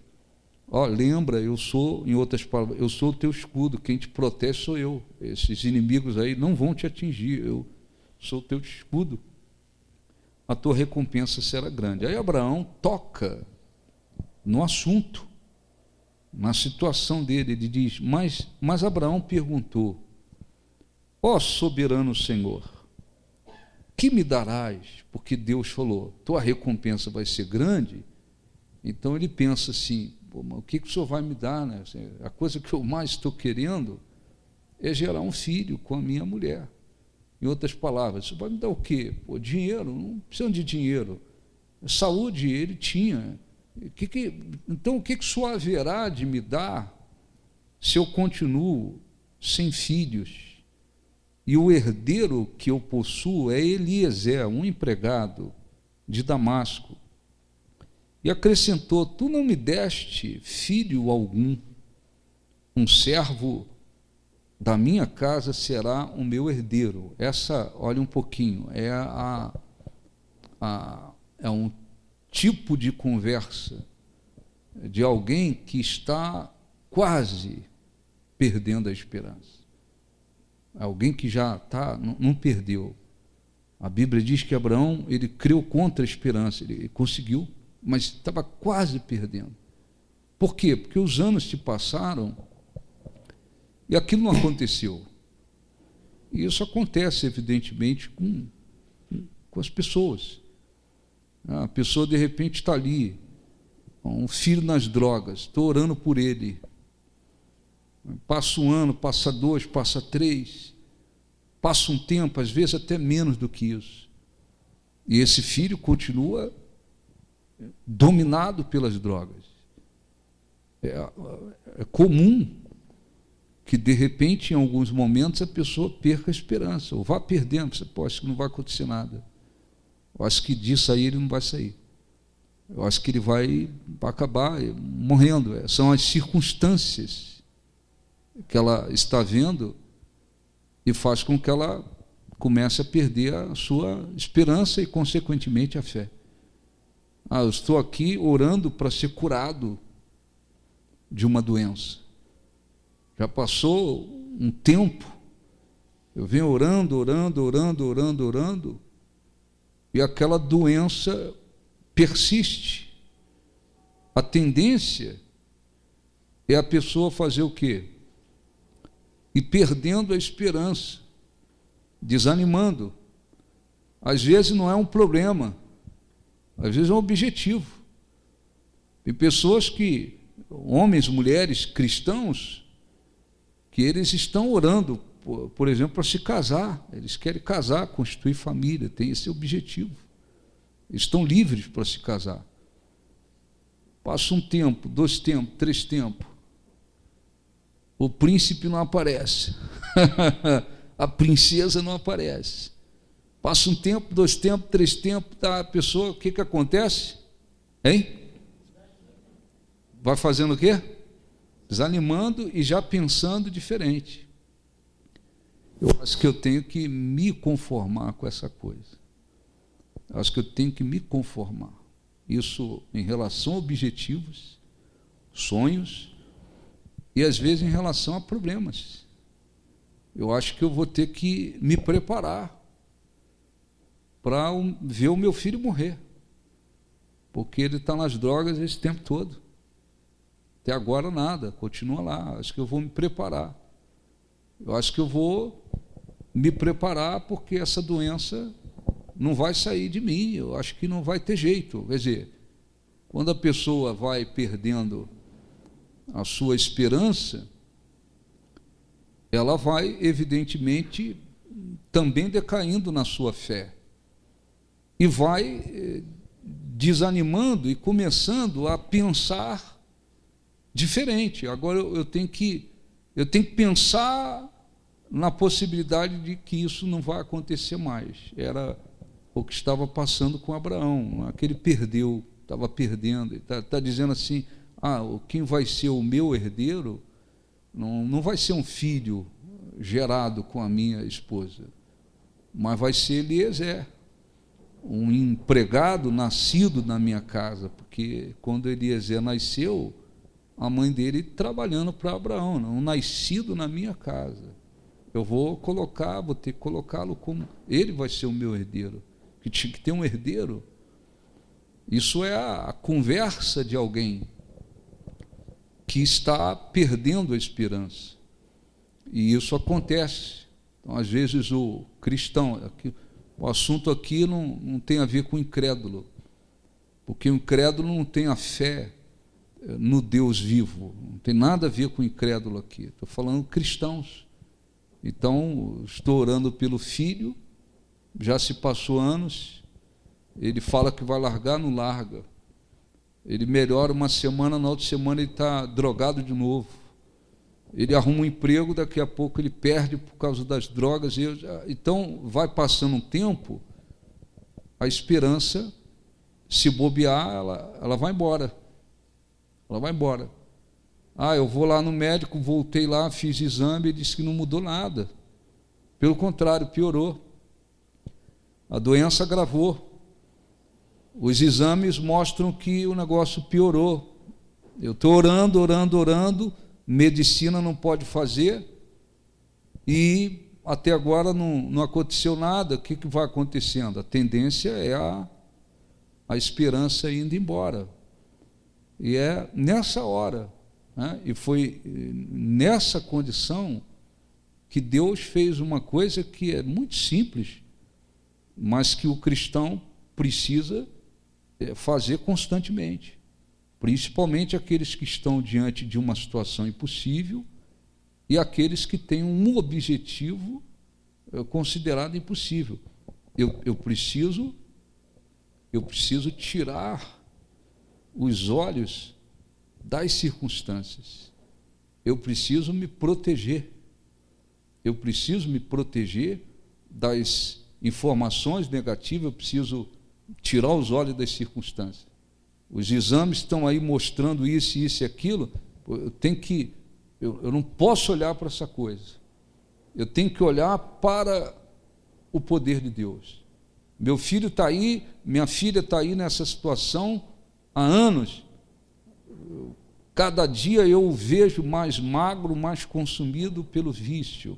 Lembra, eu sou, em outras palavras, eu sou o teu escudo, quem te protege sou eu. Esses inimigos aí não vão te atingir, eu sou o teu escudo. A tua recompensa será grande. Aí Abraão toca no assunto, na situação dele. Ele diz: mas Abraão perguntou: ó soberano Senhor, que me darás? Porque Deus falou, tua recompensa vai ser grande. Então ele pensa assim: o que o Senhor vai me dar, né? A coisa que eu mais estou querendo é gerar um filho com a minha mulher. Em outras palavras, o Senhor vai me dar o quê? Dinheiro? Não precisa de dinheiro. Saúde ele tinha. Então o que o Senhor haverá de me dar se eu continuo sem filhos? E o herdeiro que eu possuo é Eliezer, um empregado de Damasco. E acrescentou: tu não me deste filho algum, um servo da minha casa será o meu herdeiro. Essa, olha um pouquinho, é um tipo de conversa de alguém que está quase perdendo a esperança. Alguém que já não perdeu. A Bíblia diz que Abraão, ele creu contra a esperança, ele conseguiu, mas estava quase perdendo. Por quê? Porque os anos se passaram e aquilo não aconteceu. E isso acontece, evidentemente, com as pessoas. A pessoa, de repente, está ali, um filho nas drogas, estou orando por ele. Passa um ano, passa 2, passa 3, passa um tempo, às vezes até menos do que isso. E esse filho continua dominado pelas drogas. É comum que, de repente, em alguns momentos, a pessoa perca a esperança, ou vá perdendo. Você pode, acho que não vai acontecer nada. Eu acho que disso aí ele não vai sair. Eu acho que ele vai acabar morrendo. São as circunstâncias que ela está vendo e faz com que ela comece a perder a sua esperança e, consequentemente, a fé. Eu estou aqui orando para ser curado de uma doença. Já passou um tempo, eu venho orando, e aquela doença persiste. A tendência é a pessoa fazer o quê? E perdendo a esperança, desanimando. Às vezes não é um problema, às vezes é um objetivo. Tem pessoas que, homens, mulheres, cristãos, que eles estão orando, por exemplo, para se casar. Eles querem casar, constituir família, tem esse objetivo. Estão livres para se casar. Passa um tempo, 2 tempos, 3 tempos. O príncipe não aparece. A princesa não aparece. Passa um tempo, 2 tempos, 3 tempos, tá, a pessoa, o que acontece? Hein? Vai fazendo o quê? Desanimando e já pensando diferente. Eu acho que eu tenho que me conformar com essa coisa. Eu acho que eu tenho que me conformar. Isso em relação a objetivos, sonhos e às vezes em relação a problemas. Eu acho que eu vou ter que me preparar para ver o meu filho morrer, porque ele está nas drogas esse tempo todo. Até agora nada, continua lá. Acho que eu vou me preparar. Eu acho que eu vou me preparar porque essa doença não vai sair de mim. Eu acho que não vai ter jeito. Quer dizer, quando a pessoa vai perdendo a sua esperança, ela vai, evidentemente, também decaindo na sua fé. E vai desanimando e começando a pensar diferente. Agora eu tenho que pensar na possibilidade de que isso não vai acontecer mais. Era o que estava passando com Abraão, aquele perdeu, estava perdendo, está dizendo assim, quem vai ser o meu herdeiro não vai ser um filho gerado com a minha esposa, mas vai ser Eliezer, um empregado nascido na minha casa, porque quando Eliezer nasceu, a mãe dele trabalhando para Abraão, não nascido na minha casa. Eu vou ter que colocá-lo como ele vai ser o meu herdeiro, que tinha que ter um herdeiro. Isso é a conversa de alguém que está perdendo a esperança. E isso acontece. Então, às vezes o cristão, o assunto aqui não tem a ver com o incrédulo, porque o incrédulo não tem a fé no Deus vivo, não tem nada a ver com o incrédulo aqui, estou falando cristãos. Então, estou orando pelo filho, já se passou anos, ele fala que vai largar, não larga, ele melhora uma semana, na outra semana ele está drogado de novo, ele arruma um emprego, daqui a pouco ele perde por causa das drogas, então vai passando um tempo, a esperança, se bobear, ela vai embora. Ela vai embora. Eu vou lá no médico, voltei lá, fiz exame, ele disse que não mudou nada. Pelo contrário, piorou. A doença agravou. Os exames mostram que o negócio piorou. Eu estou orando, medicina não pode fazer, e até agora não aconteceu nada. O que vai acontecendo? A tendência é a esperança indo embora. E é nessa hora, né, e foi nessa condição que Deus fez uma coisa que é muito simples, mas que o cristão precisa fazer constantemente, principalmente aqueles que estão diante de uma situação impossível e aqueles que têm um objetivo considerado impossível. Eu preciso tirar os olhos das circunstâncias. Eu preciso me proteger. Eu preciso me proteger das informações negativas, eu preciso tirar os olhos das circunstâncias. Os exames estão aí mostrando isso e aquilo, eu não posso olhar para essa coisa. Eu tenho que olhar para o poder de Deus. Meu filho está aí, minha filha está aí nessa situação há anos. Cada dia eu o vejo mais magro, mais consumido pelo vício.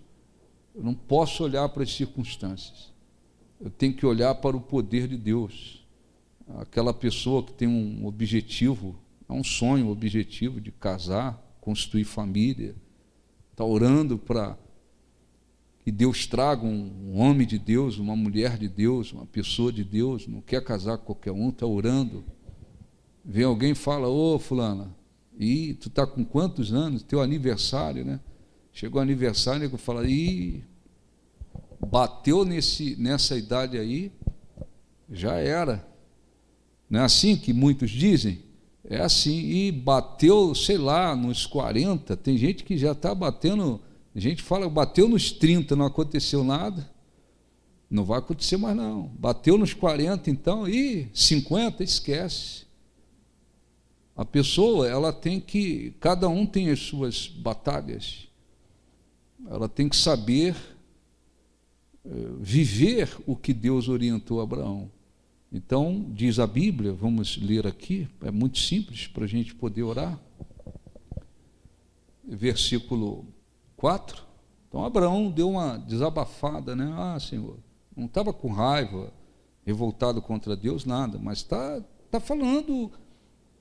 Eu não posso olhar para as circunstâncias. Eu tenho que olhar para o poder de Deus. Aquela pessoa que tem um objetivo, um sonho, um objetivo de casar, construir família, está orando para que Deus traga um homem de Deus, uma mulher de Deus, uma pessoa de Deus, não quer casar com qualquer um, está orando. Vem alguém e fala, fulana, e tu está com quantos anos? Teu aniversário, né? Chegou o aniversário, eu falo, bateu nessa idade aí, já era. Não é assim que muitos dizem? É assim, e bateu, sei lá, nos 40, tem gente que já está batendo, a gente fala, bateu nos 30, não aconteceu nada, não vai acontecer mais não, bateu nos 40 então, e 50, esquece. A pessoa, ela tem que, cada um tem as suas batalhas, ela tem que saber viver o que Deus orientou a Abraão. Então, diz a Bíblia, vamos ler aqui, é muito simples para a gente poder orar. Versículo 4. Então, Abraão deu uma desabafada, né? Ah, Senhor, não estava com raiva, revoltado contra Deus, nada, mas está falando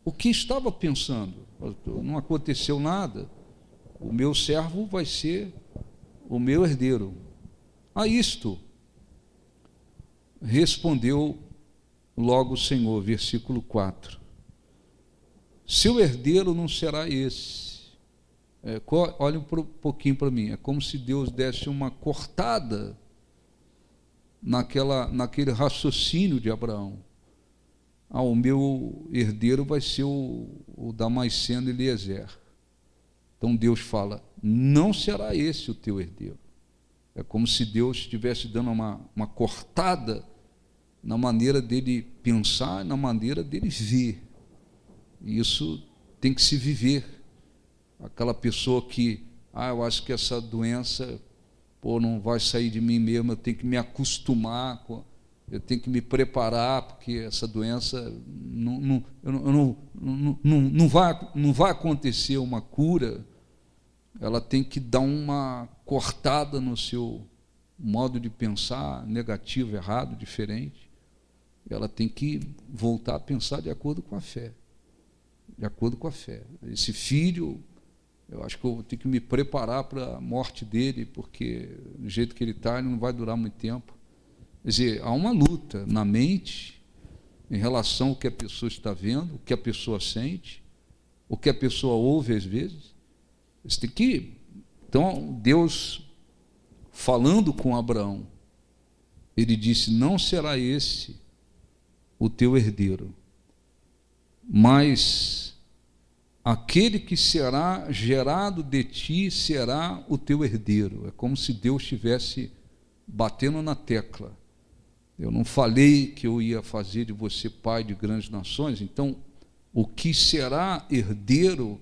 o que estava pensando. Não aconteceu nada, o meu servo vai ser o meu herdeiro. A isto respondeu logo o Senhor, versículo 4. Seu herdeiro não será esse. Olha um pouquinho para mim, é como se Deus desse uma cortada naquele raciocínio de Abraão. O meu herdeiro vai ser o Damasceno Eliezer. Então Deus fala, não será esse o teu herdeiro. É como se Deus estivesse dando uma cortada na maneira dele pensar, na maneira dele ver. E isso tem que se viver. Aquela pessoa que, eu acho que essa doença, não vai sair de mim mesmo, eu tenho que me acostumar, eu tenho que me preparar, porque essa doença não vai acontecer uma cura. Ela tem que dar uma cortada no seu modo de pensar, negativo, errado, diferente. Ela tem que voltar a pensar de acordo com a fé. De acordo com a fé. Esse filho, eu acho que eu tenho que me preparar para a morte dele, porque do jeito que ele está, ele não vai durar muito tempo. Quer dizer, há uma luta na mente em relação ao que a pessoa está vendo, o que a pessoa sente, o que a pessoa ouve às vezes. Você tem que... Então, Deus, falando com Abraão, ele disse, não será esse o teu herdeiro, mas aquele que será gerado de ti será o teu herdeiro. É como se Deus estivesse batendo na tecla. Eu não falei que eu ia fazer de você pai de grandes nações, então o que será herdeiro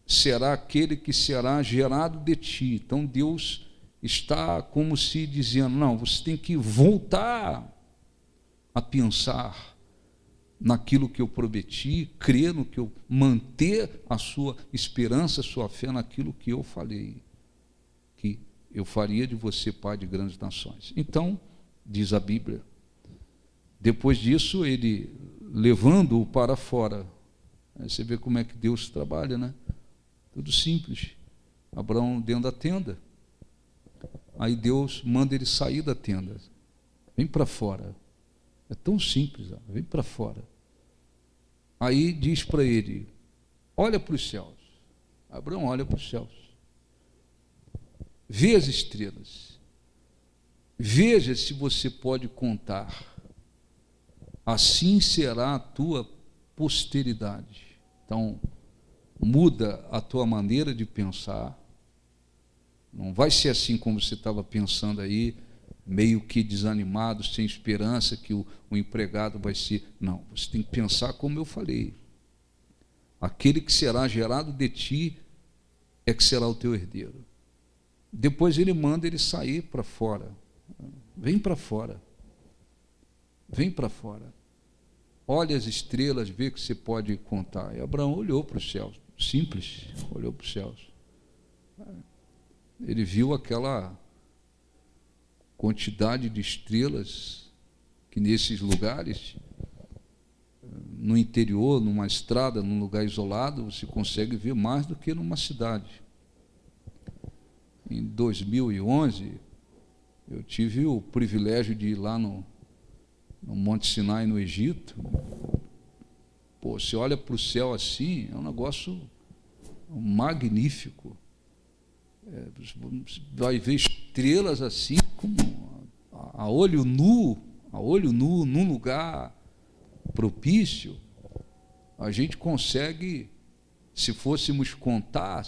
será aquele que será gerado de ti. Então Deus está como se dizendo, não, você tem que voltar a pensar naquilo que eu prometi, crer no que eu, manter a sua esperança, a sua fé naquilo que eu falei, que eu faria de você pai de grandes nações. Então, diz a Bíblia, depois disso ele levando-o para fora. Aí você vê como é que Deus trabalha, né? Tudo simples. Abraão dentro da tenda, aí Deus manda ele sair da tenda, vem para fora. É tão simples, vem para fora. Aí diz para ele, olha para os céus. Abraão olha para os céus, vê as estrelas, veja se você pode contar, assim será a tua posteridade. Então, muda a tua maneira de pensar, não vai ser assim como você estava pensando aí, meio que desanimado, sem esperança, que o empregado vai ser... Não, você tem que pensar como eu falei. Aquele que será gerado de ti é que será o teu herdeiro. Depois ele manda ele sair para fora. Vem para fora. Vem para fora. Olha as estrelas, vê que você pode contar. E Abraão olhou para os céus. Simples, olhou para os céus. Ele viu aquela quantidade de estrelas que nesses lugares, no interior, numa estrada, num lugar isolado, você consegue ver mais do que numa cidade. Em 2011, eu tive o privilégio de ir lá no Monte Sinai, no Egito. Você olha para o céu assim, é um negócio magnífico. Vai ver estrelas assim, como a olho nu, num lugar propício, a gente consegue, se fôssemos contar,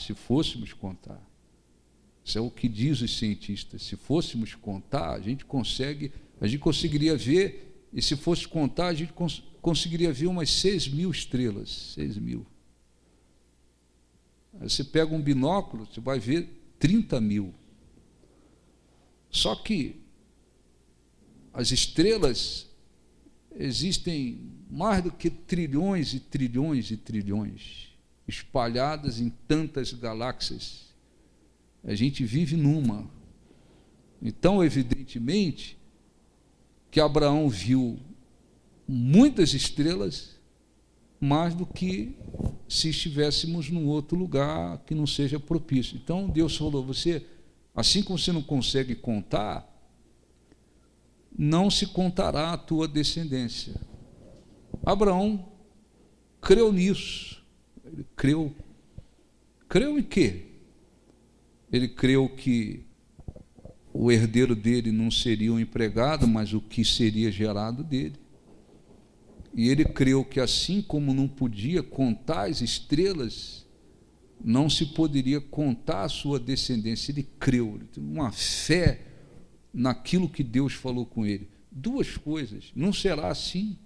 isso é o que diz os cientistas, se fôssemos contar, a gente conseguiria ver, e se fosse contar, a gente conseguiria ver umas 6.000 estrelas, 6.000. Aí você pega um binóculo, você vai ver 30.000. Só que as estrelas existem mais do que trilhões e trilhões e trilhões, espalhadas em tantas galáxias. A gente vive numa. Então, evidentemente, que Abraão viu muitas estrelas, mais do que se estivéssemos num outro lugar que não seja propício. Então, Deus falou, você, assim como você não consegue contar, não se contará a tua descendência. Abraão creu nisso. Ele creu. Creu em quê? Ele creu que o herdeiro dele não seria um empregado, mas o que seria gerado dele. E ele creu que assim como não podia contar as estrelas, não se poderia contar a sua descendência. Ele creu, ele teve uma fé naquilo que Deus falou com ele. Duas coisas, não será assim,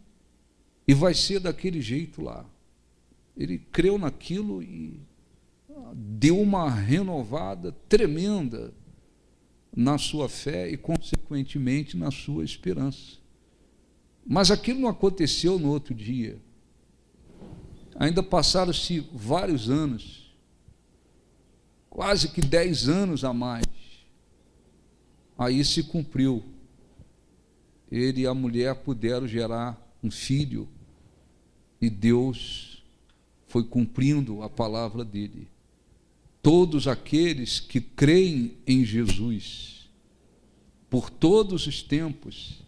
e vai ser daquele jeito lá. Ele creu naquilo e deu uma renovada tremenda na sua fé e, consequentemente, na sua esperança. Mas aquilo não aconteceu no outro dia. Ainda passaram-se vários anos, quase que 10 anos a mais. Aí se cumpriu. Ele e a mulher puderam gerar um filho, e Deus foi cumprindo a palavra dele. Todos aqueles que creem em Jesus, por todos os tempos,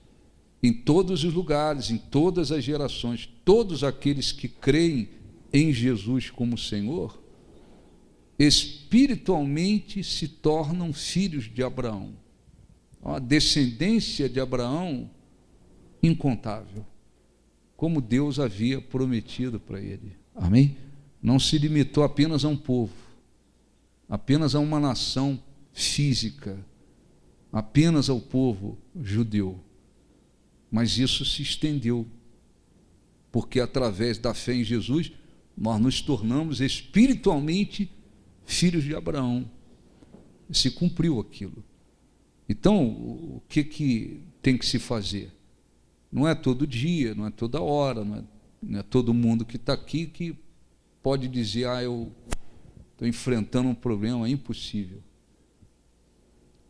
em todos os lugares, em todas as gerações, todos aqueles que creem em Jesus como Senhor, espiritualmente se tornam filhos de Abraão. A descendência de Abraão incontável, como Deus havia prometido para ele. Amém? Não se limitou apenas a um povo, apenas a uma nação física, apenas ao povo judeu, mas isso se estendeu, porque através da fé em Jesus nós nos tornamos espiritualmente filhos de Abraão. Se cumpriu aquilo. Então, o que tem que se fazer? Não é todo dia, não é toda hora, não é todo mundo que está aqui que pode dizer, eu estou enfrentando um problema impossível.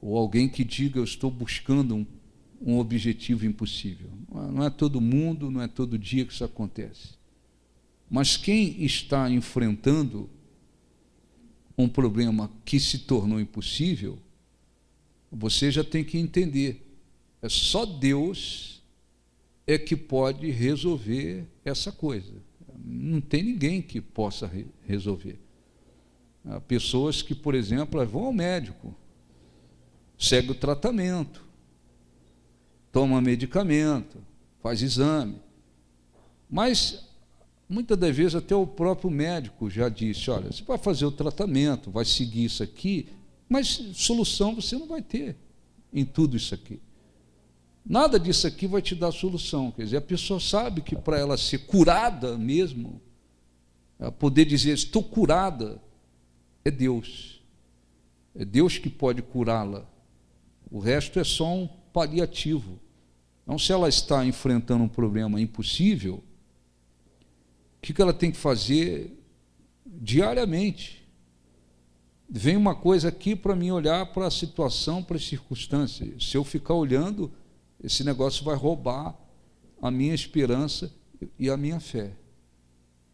Ou alguém que diga, eu estou buscando um objetivo impossível. Não é todo mundo, não é todo dia que isso acontece. Mas quem está enfrentando um problema que se tornou impossível, você já tem que entender, é só Deus é que pode resolver essa coisa. Não tem ninguém que possa resolver. Há pessoas que, por exemplo, vão ao médico, segue o tratamento, toma medicamento, faz exame, mas muitas das vezes até o próprio médico já disse, olha, você vai fazer o tratamento, vai seguir isso aqui, mas solução você não vai ter em tudo isso aqui. Nada disso aqui vai te dar solução. Quer dizer, a pessoa sabe que para ela ser curada mesmo, ela poder dizer, estou curada, é Deus. É Deus que pode curá-la. O resto é só um paliativo. Então, se ela está enfrentando um problema impossível, o que ela tem que fazer diariamente? Vem uma coisa aqui para mim olhar para a situação, para as circunstâncias. Se eu ficar olhando, esse negócio vai roubar a minha esperança e a minha fé.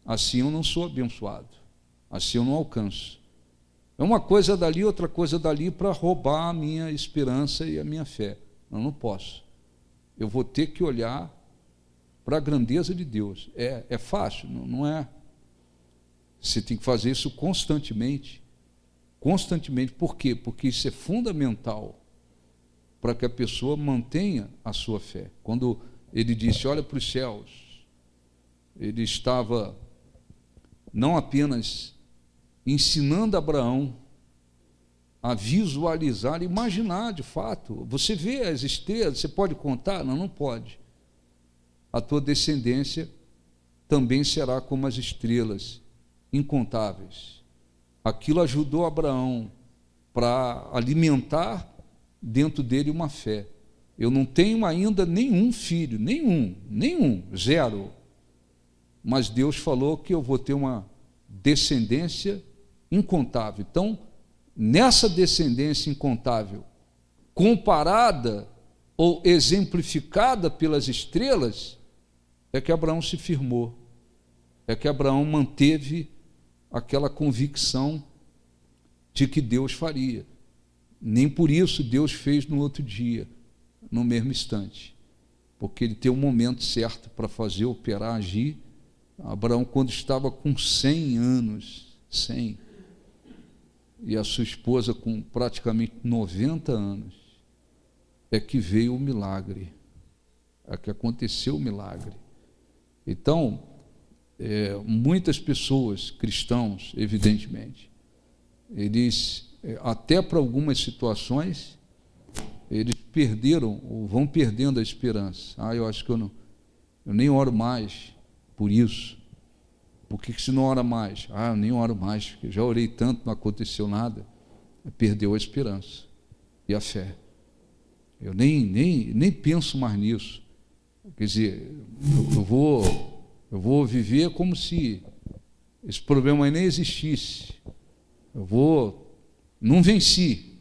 Assim eu não sou abençoado. Assim eu não alcanço. É uma coisa dali, outra coisa dali para roubar a minha esperança e a minha fé. Eu não posso. Eu vou ter que olhar para a grandeza de Deus. É fácil? Não é. Você tem que fazer isso constantemente. Constantemente. Por quê? Porque isso é fundamental para que a pessoa mantenha a sua fé. Quando ele disse, olha para os céus, ele estava não apenas ensinando Abraão a visualizar, imaginar de fato. Você vê as estrelas, você pode contar? Não, não pode. A tua descendência também será como as estrelas, incontáveis. Aquilo ajudou Abraão para alimentar dentro dele uma fé. Eu não tenho ainda nenhum filho, nenhum, zero. Mas Deus falou que eu vou ter uma descendência incontável. Então, nessa descendência incontável, comparada ou exemplificada pelas estrelas, é que Abraão se firmou, é que Abraão manteve aquela convicção de que Deus faria. Nem por isso Deus fez no outro dia, no mesmo instante, porque ele tem um momento certo para fazer, operar, agir. Abraão, quando estava com 100 anos, 100, e a sua esposa com praticamente 90 anos, é que veio o milagre, é que aconteceu o milagre. Então, muitas pessoas, cristãos, evidentemente, eles, até para algumas situações, eles perderam, ou vão perdendo a esperança. Eu acho que eu nem oro mais por isso. Por que se não ora mais? Eu nem oro mais, porque já orei tanto, não aconteceu nada. Perdeu a esperança e a fé. Eu nem penso mais nisso. Quer dizer, eu vou viver como se esse problema aí nem existisse. Não venci,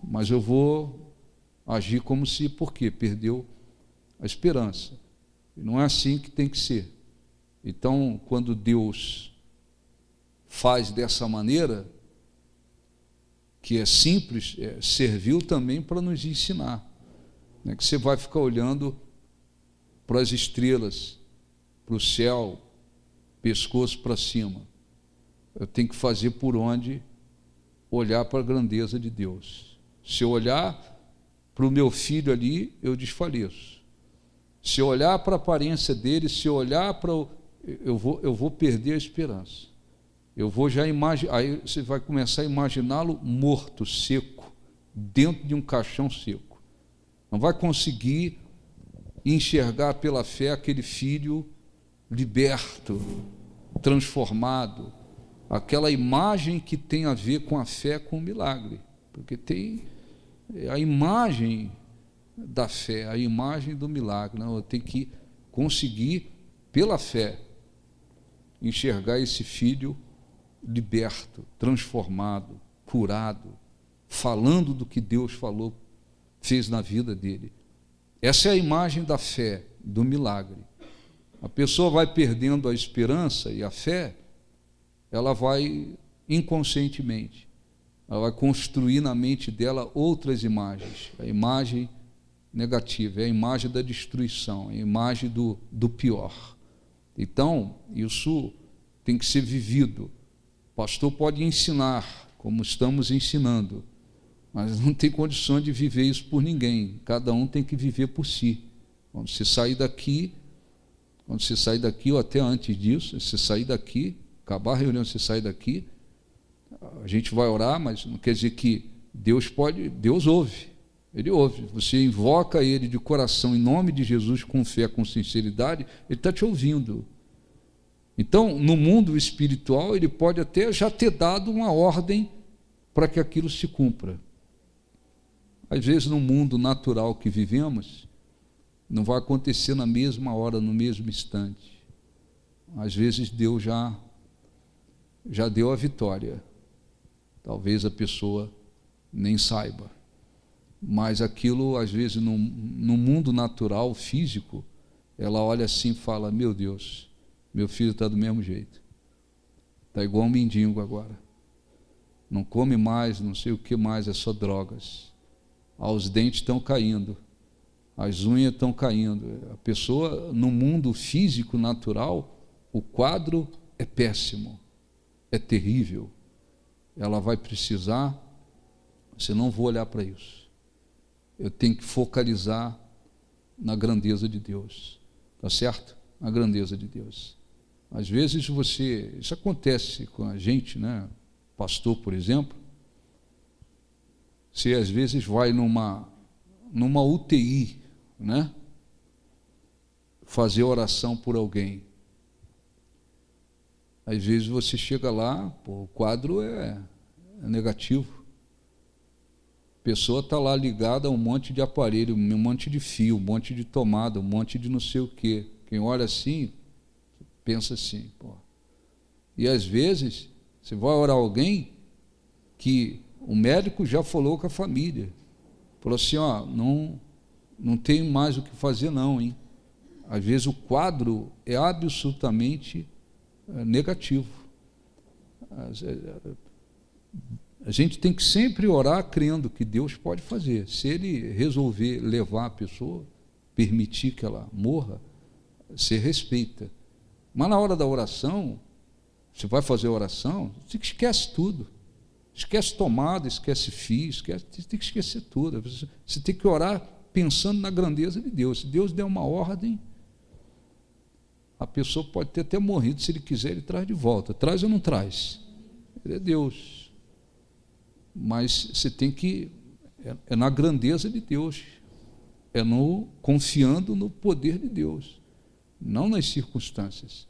mas eu vou agir como se, por quê? Perdeu a esperança. E não é assim que tem que ser. Então, quando Deus faz dessa maneira, que é simples, serviu também para nos ensinar, né? Que você vai ficar olhando para as estrelas, para o céu, pescoço para cima. Eu tenho que fazer por onde olhar para a grandeza de Deus. Se eu olhar para o meu filho ali, eu desfaleço. Se eu olhar para a aparência dele, se eu olhar para eu vou perder a esperança. Eu vou já imaginar, aí você vai começar a imaginá-lo morto, seco, dentro de um caixão seco. Não vai conseguir enxergar pela fé aquele filho liberto, transformado, aquela imagem que tem a ver com a fé, com o milagre, porque tem a imagem da fé, a imagem do milagre. Não, eu tenho que conseguir, pela fé, enxergar esse filho liberto, transformado, curado, falando do que Deus falou, fez na vida dele. Essa é a imagem da fé, do milagre. A pessoa vai perdendo a esperança e a fé, ela vai inconscientemente, ela vai construir na mente dela outras imagens. A imagem negativa é a imagem da destruição, é a imagem do pior. Então, isso tem que ser vivido. O pastor pode ensinar, como estamos ensinando, mas não tem condição de viver isso por ninguém. Cada um tem que viver por si. Quando você sair daqui, ou até antes disso, você sair daqui, acabar a reunião, você sair daqui, a gente vai orar, mas não quer dizer que Deus ouve. Ele ouve. Você invoca Ele de coração, em nome de Jesus, com fé, com sinceridade, Ele está te ouvindo. Então, no mundo espiritual, Ele pode até já ter dado uma ordem para que aquilo se cumpra. Às vezes, no mundo natural que vivemos, não vai acontecer na mesma hora, no mesmo instante. Às vezes, Deus já deu a vitória. Talvez a pessoa nem saiba. Mas aquilo, às vezes, no mundo natural, físico, ela olha assim e fala: meu Deus, meu filho está do mesmo jeito. Está igual um mendigo agora. Não come mais, não sei o que mais, é só drogas. Os dentes estão caindo, as unhas estão caindo. A pessoa, no mundo físico, natural, o quadro é péssimo, é terrível. Ela vai precisar, você não vou olhar para isso. Eu tenho que focalizar na grandeza de Deus. Tá certo? a grandeza de Deus. Às vezes isso acontece com a gente, né? Pastor, por exemplo, você às vezes vai numa UTI, né? Fazer oração por alguém. Às vezes você chega lá, pô, o quadro é negativo. A pessoa está lá ligada a um monte de aparelho, um monte de fio, um monte de tomada, um monte de não sei o quê. Quem olha assim, pensa assim, pô. E às vezes você vai orar alguém que o médico já falou com a família. Falou assim, ó, não tem mais o que fazer não, hein? Às vezes o quadro é absolutamente negativo. A gente tem que sempre orar crendo que Deus pode fazer. Se Ele resolver levar a pessoa, permitir que ela morra, você respeita. Mas na hora da oração, você vai fazer a oração, você esquece tudo. Esquece tomada, esquece fio, você tem que esquecer tudo. Você tem que orar pensando na grandeza de Deus. Se Deus der uma ordem, a pessoa pode ter até morrido, se Ele quiser, Ele traz de volta. Traz ou não traz? Ele é Deus. Mas você tem que, é na grandeza de Deus, confiando no poder de Deus, não nas circunstâncias.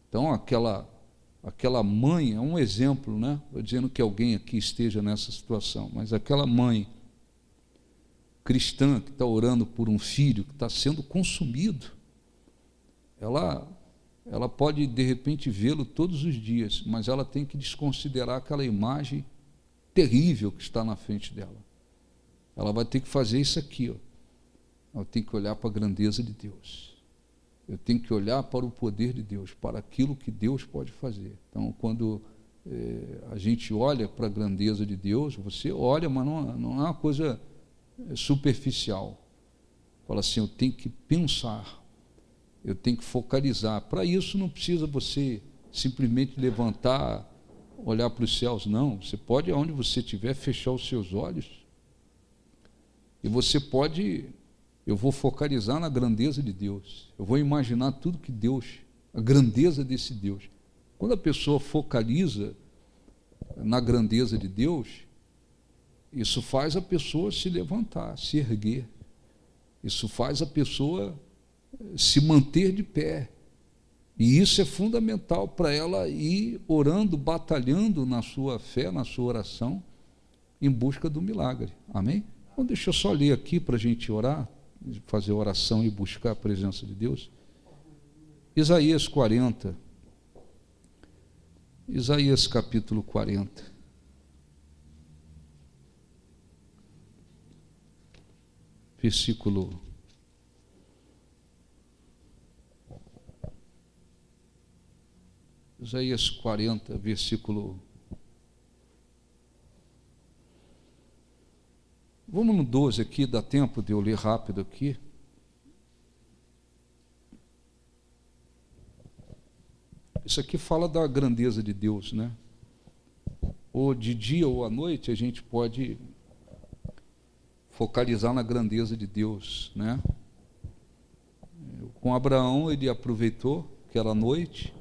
Então, aquela mãe, é um exemplo, né? Estou dizendo que alguém aqui esteja nessa situação, mas aquela mãe cristã que está orando por um filho que está sendo consumido, ela pode, de repente, vê-lo todos os dias, mas ela tem que desconsiderar aquela imagem terrível que está na frente dela. Ela vai ter que fazer isso aqui, ó. Ela tem que olhar para a grandeza de Deus. Eu tenho que olhar para o poder de Deus, para aquilo que Deus pode fazer. Então, quando a gente olha para a grandeza de Deus, você olha, mas não é uma coisa superficial. Fala assim, eu tenho que pensar, eu tenho que focalizar. Para isso não precisa você simplesmente levantar, olhar para os céus, não. Você pode, aonde você estiver, fechar os seus olhos e você pode, eu vou focalizar na grandeza de Deus, eu vou imaginar tudo que Deus, a grandeza desse Deus. Quando a pessoa focaliza na grandeza de Deus, isso faz a pessoa se levantar, se erguer, isso faz a pessoa se manter de pé. E isso é fundamental para ela ir orando, batalhando na sua fé, na sua oração, em busca do milagre. Amém? Então, deixa eu só ler aqui para a gente orar, fazer oração e buscar a presença de Deus. Isaías 40. Isaías capítulo 40. Versículo Isaías 40, versículo. Vamos no 12 aqui, dá tempo de eu ler rápido aqui. Isso aqui fala da grandeza de Deus, né? Ou de dia ou à noite a gente pode focalizar na grandeza de Deus, né? Com Abraão ele aproveitou que era noite,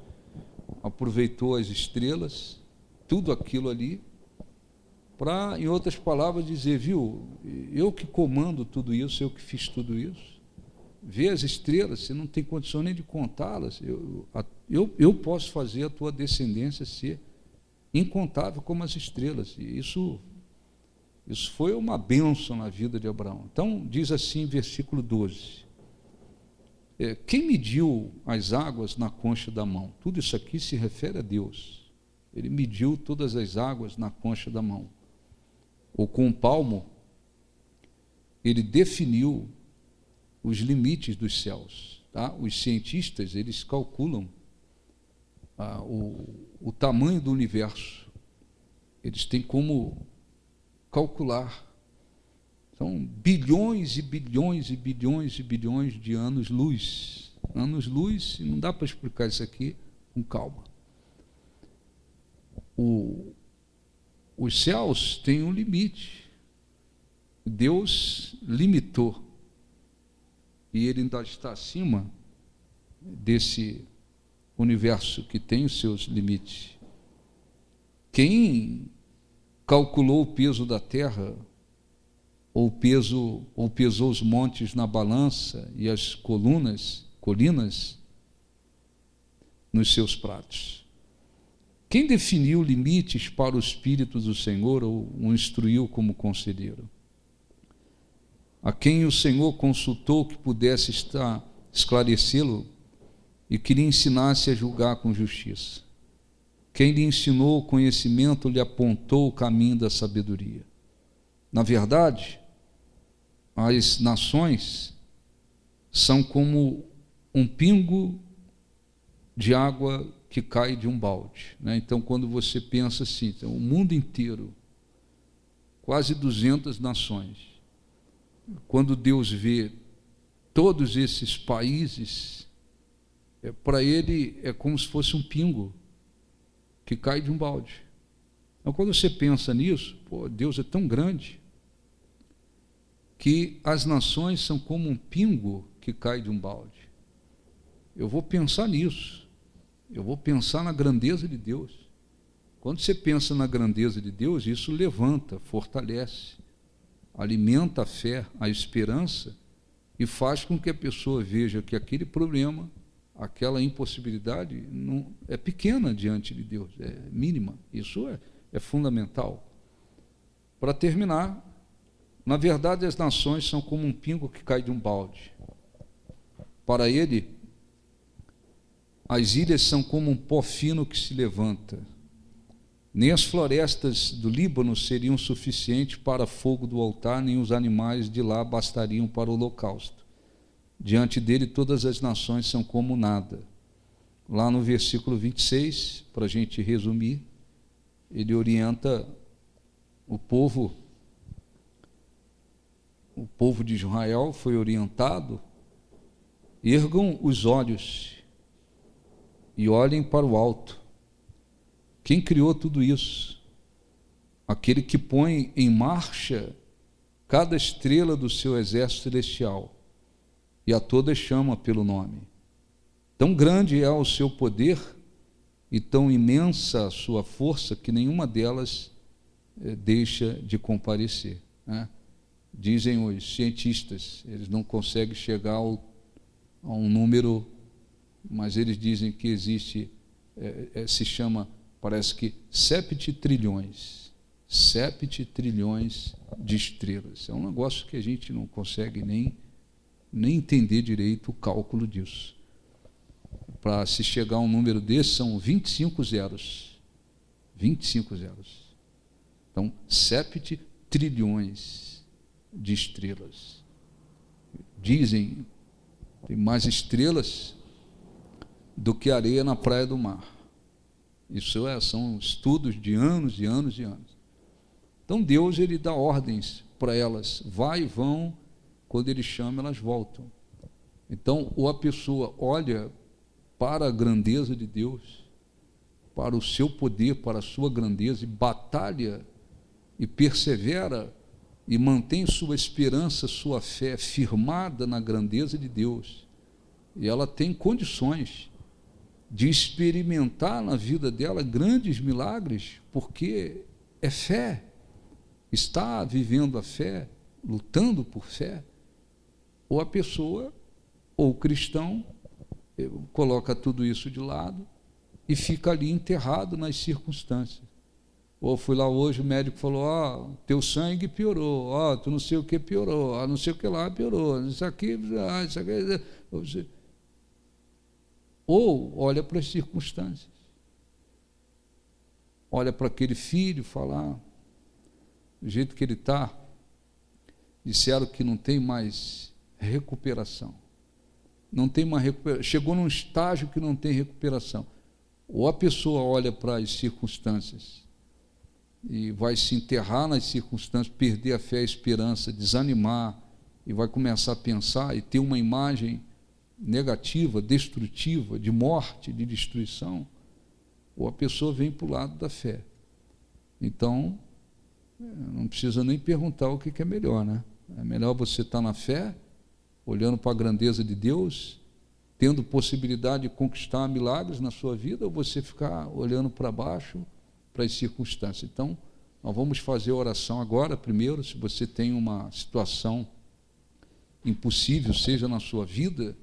aproveitou as estrelas, tudo aquilo ali, para, em outras palavras, dizer, viu, eu que comando tudo isso, eu que fiz tudo isso. Vê as estrelas, você não tem condição nem de contá-las, eu posso fazer a tua descendência ser incontável como as estrelas. E isso foi uma bênção na vida de Abraão. Então, diz assim, versículo 12, quem mediu as águas na concha da mão? Tudo isso aqui se refere a Deus. Ele mediu todas as águas na concha da mão. Ou com um palmo, ele definiu os limites dos céus. Tá? Os cientistas, eles calculam o tamanho do universo. Eles têm como calcular. São bilhões e bilhões e bilhões e bilhões de anos-luz. Anos-luz, não dá para explicar isso aqui com calma. Os céus têm um limite. Deus limitou. E Ele ainda está acima desse universo que tem os seus limites. Quem calculou o peso da terra, ou pesou os montes na balança e as colinas nos seus pratos? Quem definiu limites para o Espírito do Senhor ou o instruiu como conselheiro? A quem o Senhor consultou que pudesse esclarecê-lo e que lhe ensinasse a julgar com justiça? Quem lhe ensinou o conhecimento lhe apontou o caminho da sabedoria. Na verdade, as nações são como um pingo de água que cai de um balde, né? Então, quando você pensa assim, então, o mundo inteiro, quase 200 nações, quando Deus vê todos esses países, para ele é como se fosse um pingo que cai de um balde. Então, quando você pensa nisso, Deus é tão grande que as nações são como um pingo que cai de um balde. Eu vou pensar nisso, eu vou pensar na grandeza de Deus. Quando você pensa na grandeza de Deus, isso levanta, fortalece, alimenta a fé, a esperança e faz com que a pessoa veja que aquele problema, aquela impossibilidade não é pequena diante de Deus, é mínima. Isso é fundamental. Para terminar, na verdade as nações são como um pingo que cai de um balde. Para ele, as ilhas são como um pó fino que se levanta. Nem as florestas do Líbano seriam suficientes para fogo do altar, nem os animais de lá bastariam para o holocausto. Diante dele, todas as nações são como nada. Lá no versículo 26, para a gente resumir, ele orienta o povo de Israel, foi orientado: ergam os olhos e olhem para o alto. Quem criou tudo isso? Aquele que põe em marcha cada estrela do seu exército celestial e a todas chama pelo nome. Tão grande é o seu poder e tão imensa a sua força que nenhuma delas deixa de comparecer, né? Dizem os cientistas, eles não conseguem chegar a um número, mas eles dizem que existe, se chama, parece que 7 trilhões de estrelas. É um negócio que a gente não consegue nem entender direito o cálculo disso. Para se chegar a um número desse, são 25 zeros. 25 zeros. Então, 7 trilhões de estrelas. Dizem, tem mais estrelas do que areia na praia do mar. Isso são estudos de anos e anos e anos. Então Deus, ele dá ordens para elas, vai e vão, quando ele chama, elas voltam. Então, ou a pessoa olha para a grandeza de Deus, para o seu poder, para a sua grandeza, e batalha, e persevera, e mantém sua esperança, sua fé firmada na grandeza de Deus, e ela tem condições de experimentar na vida dela grandes milagres, porque é fé, está vivendo a fé, lutando por fé. Ou a pessoa, ou o cristão, coloca tudo isso de lado e fica ali enterrado nas circunstâncias. Ou fui lá hoje, o médico falou: teu sangue piorou, tu não sei o que piorou, não sei o que lá piorou, isso aqui, isso aqui. Ou olha para as circunstâncias, olha para aquele filho, fala: do jeito que ele está, disseram que não tem mais recuperação, não tem mais recuperação, chegou num estágio que não tem recuperação. Ou a pessoa olha para as circunstâncias e vai se enterrar nas circunstâncias, perder a fé, a esperança, desanimar, e vai começar a pensar e ter uma imagem negativa, destrutiva, de morte, de destruição. Ou a pessoa vem para o lado da fé. Então, não precisa nem perguntar o que é melhor, né? É melhor você estar na fé, olhando para a grandeza de Deus tendo possibilidade de conquistar milagres na sua vida, ou você ficar olhando para baixo, para as circunstâncias. Então, nós vamos fazer a oração agora, primeiro. Se você tem uma situação impossível, seja na sua vida,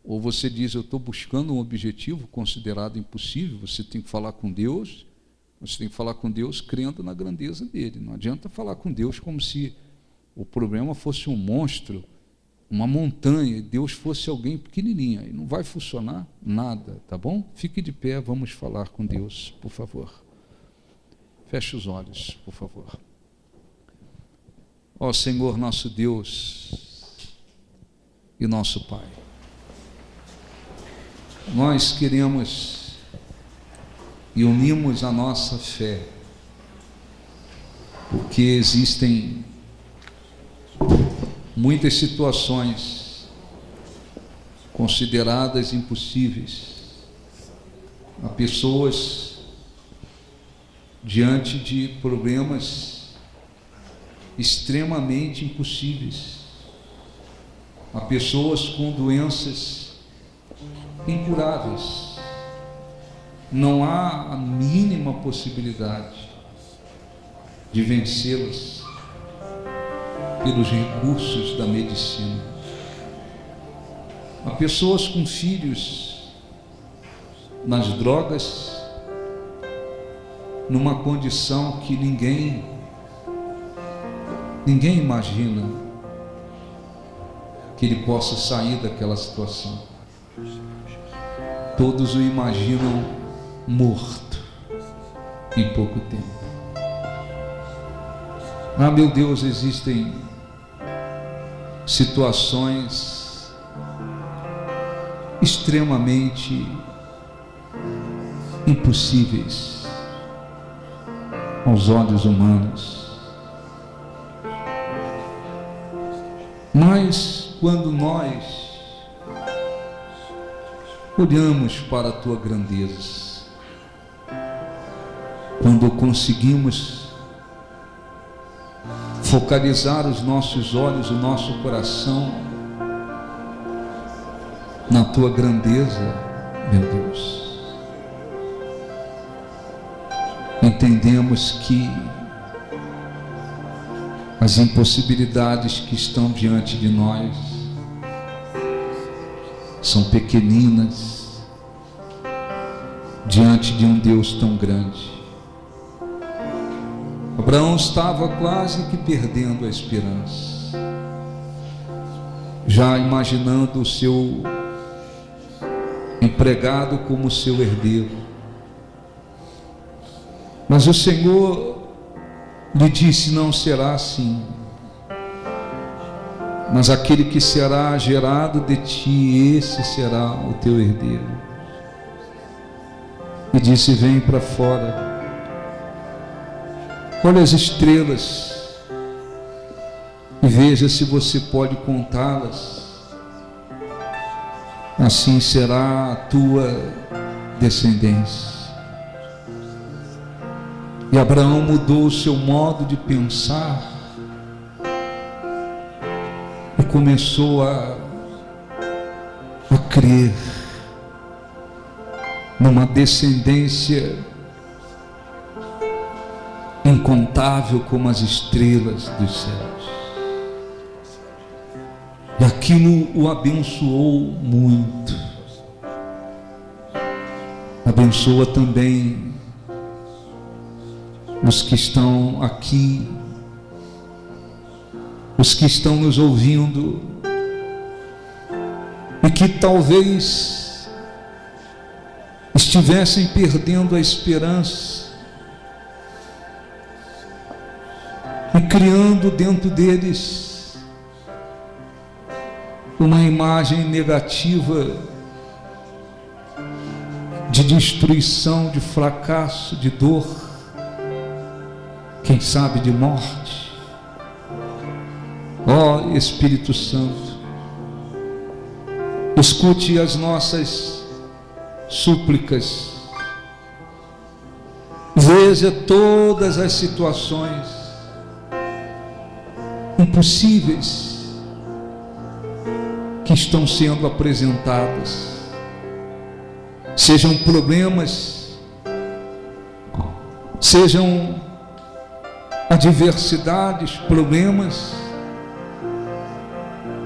ou você diz, eu estou buscando um objetivo considerado impossível, você tem que falar com Deus, você tem que falar com Deus crendo na grandeza dele. Não adianta falar com Deus como se o problema fosse um monstro, uma montanha, e Deus fosse alguém pequenininho. Aí não vai funcionar nada, tá bom? Fique de pé, vamos falar com Deus, por favor. Feche os olhos, por favor. Ó Senhor, nosso Deus e nosso Pai, nós queremos e unimos a nossa fé, porque existem muitas situações consideradas impossíveis. Há pessoas diante de problemas extremamente impossíveis. Há pessoas com doenças incuráveis. Não há a mínima possibilidade de vencê-las pelos recursos da medicina. Há pessoas com filhos nas drogas, numa condição que ninguém imagina que ele possa sair daquela situação. Todos o imaginam morto em pouco tempo. Ah, meu Deus, existem situações extremamente impossíveis aos olhos humanos. Mas quando nós olhamos para a tua grandeza, quando conseguimos focalizar os nossos olhos, o nosso coração na tua grandeza, meu Deus, entendemos que as impossibilidades que estão diante de nós são pequeninas diante de um Deus tão grande. Abraão estava quase que perdendo a esperança, já imaginando o seu empregado como seu herdeiro. Mas o Senhor lhe disse: não será assim, mas aquele que será gerado de ti, esse será o teu herdeiro. E disse: vem para fora, olha as estrelas e veja se você pode contá-las. Assim será a tua descendência. E Abraão mudou o seu modo de pensar e começou a crer numa descendência incontável como as estrelas dos céus. E aquilo o abençoou muito. Abençoa também os que estão aqui, os que estão nos ouvindo e que talvez estivessem perdendo a esperança e criando dentro deles uma imagem negativa de destruição, de fracasso, de dor, quem sabe de morte. Ó Espírito Santo, escute as nossas súplicas, veja todas as situações impossíveis que que estão sendo apresentadas, sejam problemas, sejam adversidades, problemas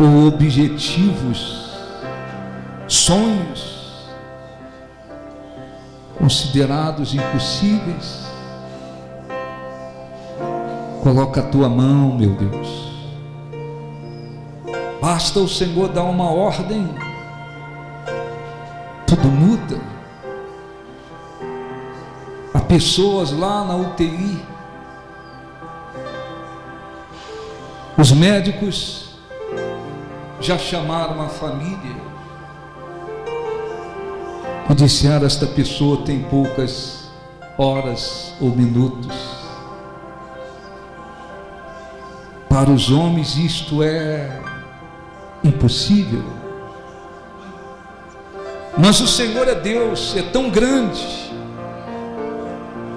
ou objetivos, sonhos considerados impossíveis, coloca a tua mão, meu Deus. Basta o Senhor dar uma ordem, tudo muda. Há pessoas lá na UTI, os médicos já chamaram a família e disseram: esta pessoa tem poucas horas ou minutos. Para os homens isto é impossível, mas o Senhor é Deus, é tão grande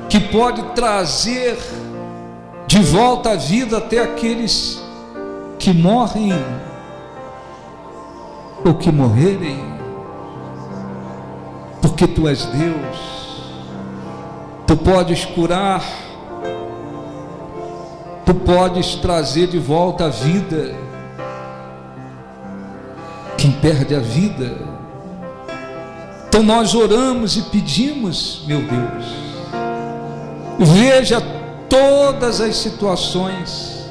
que pode trazer de volta à vida até aqueles que morrem ou que morrerem, porque tu és Deus. Tu podes curar, tu podes trazer de volta a vida quem perde a vida. Então nós oramos e pedimos, meu Deus, veja todas as situações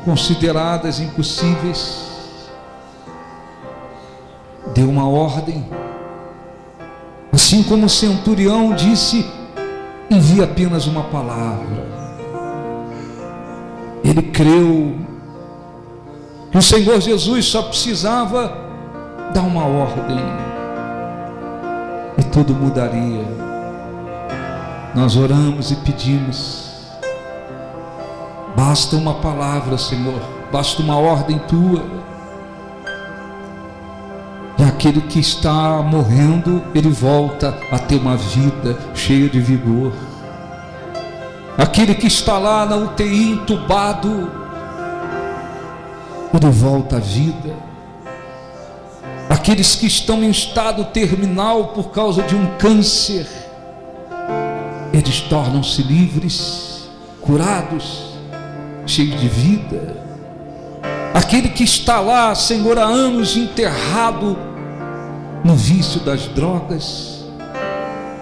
consideradas impossíveis, dê uma ordem, assim como o centurião disse: envia apenas uma palavra. Ele creu que o Senhor Jesus só precisava dar uma ordem e tudo mudaria. Nós oramos e pedimos, basta uma palavra, Senhor, basta uma ordem tua, e aquele que está morrendo, ele volta a ter uma vida cheia de vigor. Aquele que está lá na UTI entubado, ele volta à vida. Aqueles que estão em estado terminal por causa de um câncer, eles tornam-se livres, curados, cheios de vida. Aquele que está lá, Senhor, há anos enterrado no vício das drogas,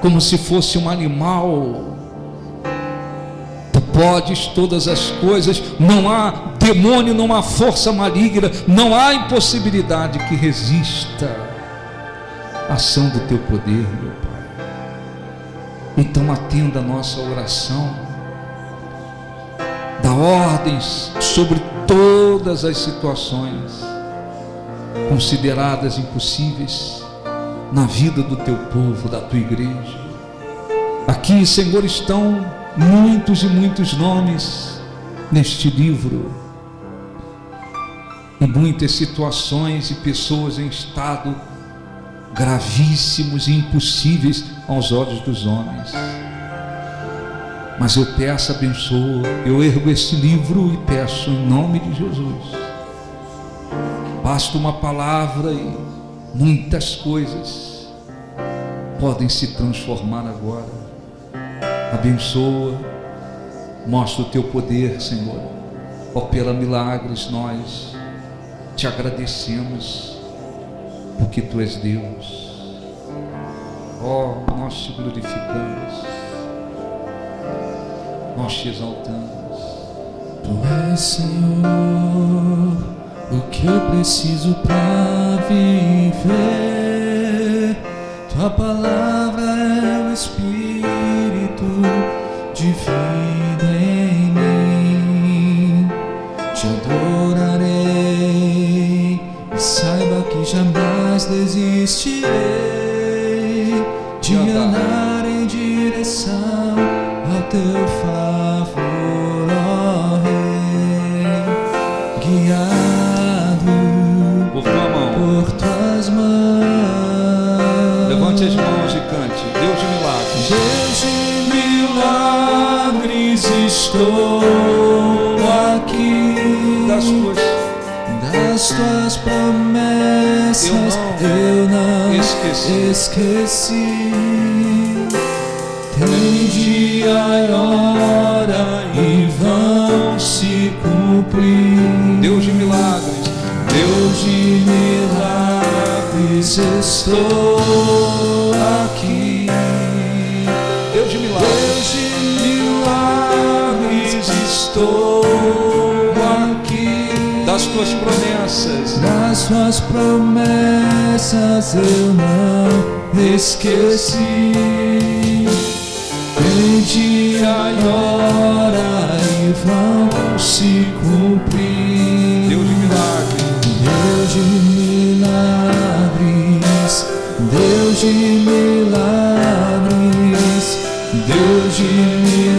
como se fosse um animal, tu podes todas as coisas, não há demônio, não há força maligna, não há impossibilidade que resista à ação do teu poder, meu Pai. Então atenda a nossa oração, dá ordens sobre todas as situações consideradas impossíveis na vida do teu povo, da tua igreja. Aqui, Senhor, estão muitos e muitos nomes neste livro, e muitas situações e pessoas em estado gravíssimos e impossíveis aos olhos dos homens. Mas eu peço, abençoa, eu ergo esse livro e peço em nome de Jesus, basta uma palavra e muitas coisas podem se transformar agora. Abençoa, mostra o teu poder, Senhor, opera milagres. Nós te agradecemos porque tu és Deus. Ó, nós te glorificamos, nós te exaltamos. Tu és, Senhor, o que eu preciso para viver. Tua palavra é o Espírito de vida em mim. Te adorarei e saiba que jamais desistirei de andar em direção ao teu favor, ó Rei, guiado Por tua mão, por tuas mãos. levante as mãos e cante: Deus de milagres. Deus de milagres, estou aqui. Das das tuas promessas eu não esqueci. Tem dia e hora e vão se cumprir. Deus de milagres, Deus de milagres, estou aqui. Deus de milagres, Deus de milagres, estou aqui. das tuas promessas, Das tuas promessas eu não esqueci. Tem dia e hora e vão se cumprir. Deus de milagres, Deus de milagres, Deus de milagres, Deus de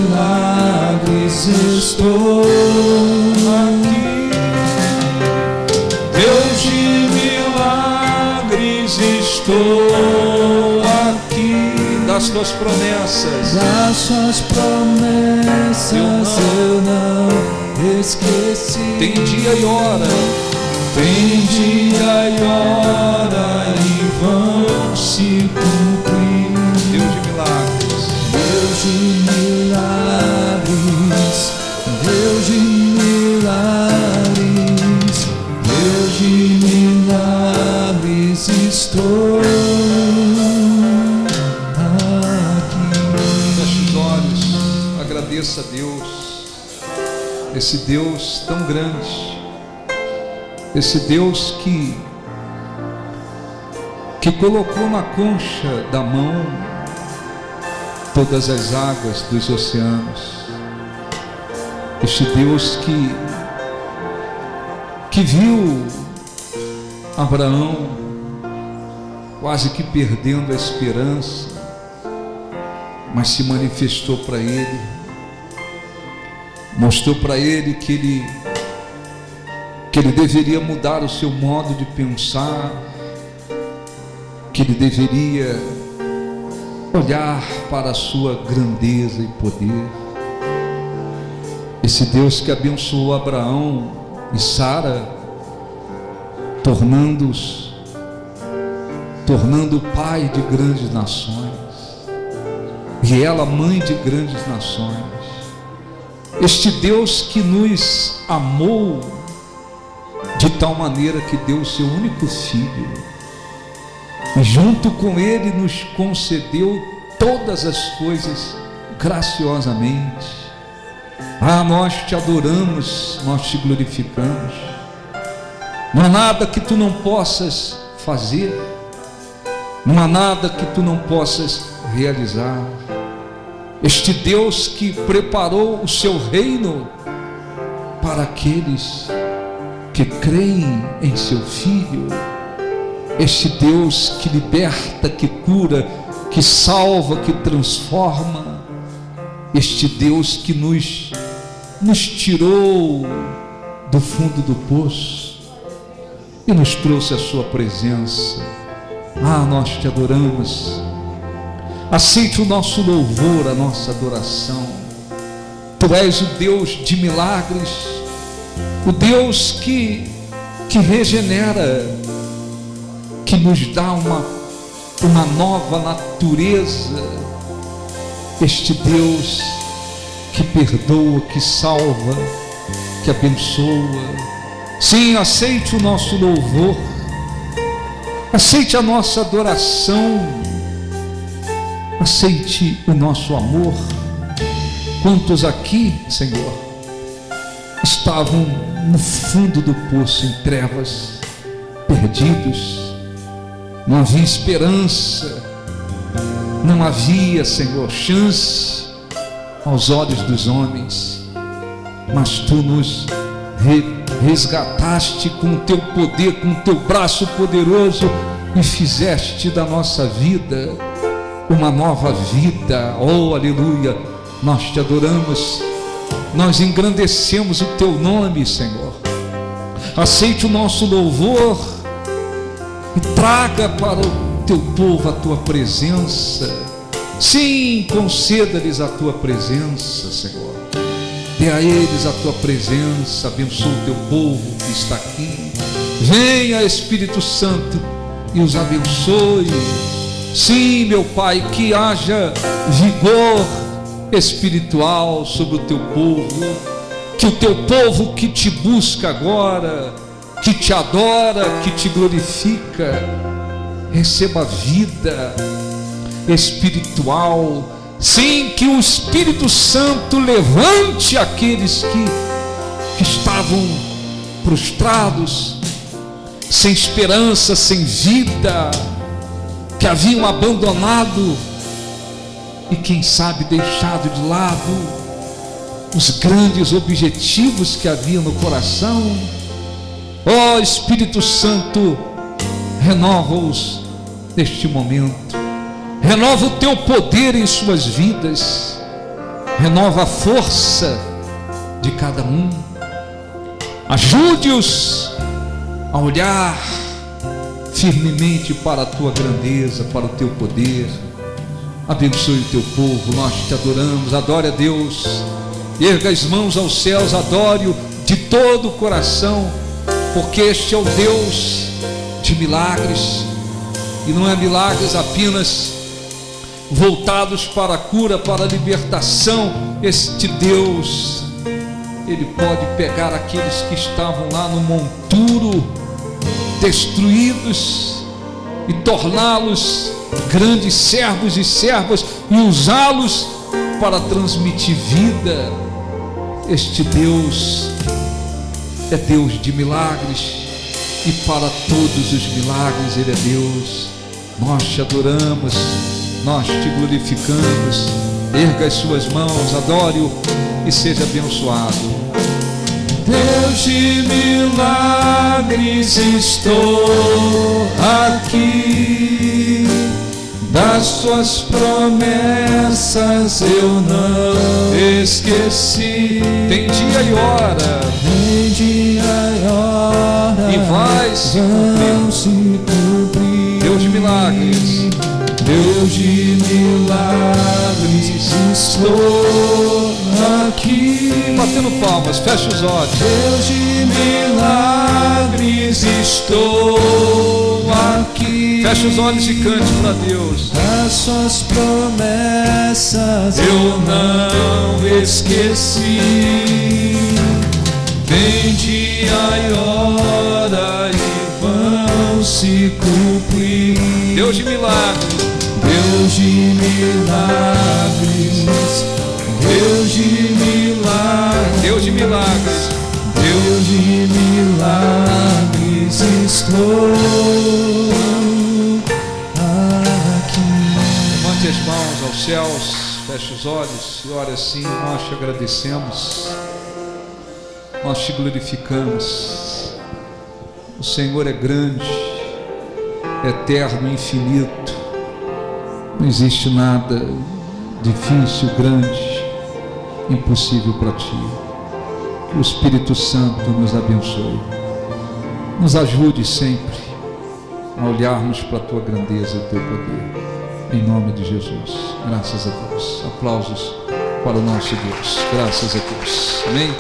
milagres, estou aqui. Deus de milagres, estou aqui. das tuas promessas, Das tuas promessas eu não esqueci. tem dia e hora, Tem dia e hora e vão se cumprir. Deus de milagres, Deus de milagres, Deus de milagres, Deus de milagres, estou feche os olhos, agradeça a Deus, esse Deus tão grande, esse Deus que colocou na concha da mão todas as águas dos oceanos, este Deus que viu Abraão quase que perdendo a esperança, mas se manifestou para ele, mostrou para ele que ele deveria mudar o seu modo de pensar, que ele deveria olhar para a sua grandeza e poder. Esse Deus que abençoou Abraão e Sara, tornando pai de grandes nações, e ela mãe de grandes nações. Este Deus que nos amou de tal maneira que deu o seu único filho, e junto com ele nos concedeu todas as coisas graciosamente. Nós te adoramos, nós te glorificamos. Não há nada que tu não possas fazer, não há nada que tu não possas realizar. Este Deus que preparou o seu reino para aqueles que creem em seu Filho, este Deus que liberta, que cura, que salva, que transforma, este Deus que nos tirou do fundo do poço e nos trouxe a sua presença. Nós te adoramos. Aceite o nosso louvor, a nossa adoração. Tu és o Deus de milagres, o Deus que regenera, que nos dá uma nova natureza. Este Deus que perdoa, que salva, que abençoa. Sim, aceite o nosso louvor, aceite a nossa adoração, aceite o nosso amor. Quantos aqui, Senhor, estavam no fundo do poço, em trevas, perdidos, não havia esperança, não havia, Senhor, chance aos olhos dos homens, mas tu nos resgataste com o teu poder, com o teu braço poderoso, e fizeste da nossa vida uma nova vida. Oh, aleluia! Nós te adoramos, nós engrandecemos o teu nome, Senhor. Aceite o nosso louvor e traga para o teu povo a tua presença. Sim, conceda-lhes a tua presença, Senhor. Dê a eles a tua presença, abençoa o teu povo que está aqui. Venha, Espírito Santo, e os abençoe. Sim, meu Pai, que haja vigor espiritual sobre o teu povo, que o teu povo que te busca agora, que te adora, que te glorifica, receba vida espiritual. Sim, que o Espírito Santo levante aqueles que estavam prostrados, sem esperança, sem vida, que haviam abandonado e quem sabe deixado de lado os grandes objetivos que haviam no coração. Ó Espírito Santo, renova-os neste momento, renova o teu poder em suas vidas, renova a força de cada um, ajude-os a olhar firmemente para a tua grandeza, para o teu poder. Abençoe o teu povo, nós te adoramos. Adore a Deus, erga as mãos aos céus, adore-o de todo o coração, porque este é o Deus de milagres, e não é milagres apenas voltados para a cura, para a libertação. Este Deus, Ele pode pegar aqueles que estavam lá no monturo, destruídos, e torná-los grandes servos e servas, e usá-los para transmitir vida. Este Deus é Deus de milagres, e para todos os milagres Ele é Deus. Nós te adoramos, nós te glorificamos. Erga as suas mãos, adore-o e seja abençoado. Deus de milagres, estou aqui. Das tuas promessas eu não esqueci. Tem dia e hora, tem dia e hora, e vai se cumprir. Deus de milagres, Deus de milagres, estou aqui. Batendo palmas, fecha os olhos. Deus de milagres, estou aqui. Fecha os olhos e cante para Deus. As suas promessas eu não esqueci. Tem dia e hora e vão se cumprir. Deus de milagres, Deus de milagres, Deus de milagres, Deus de milagres, Deus de milagres, estou aqui. levante as mãos aos céus, feche os olhos e ore assim. Nós te agradecemos, nós te glorificamos. O Senhor é grande, eterno, infinito. Não existe nada difícil, grande, impossível para ti. Que o Espírito Santo nos abençoe, nos ajude sempre a olharmos para a tua grandeza e o teu poder, em nome de Jesus. Graças a Deus. Aplausos para o nosso Deus. Graças a Deus. Amém.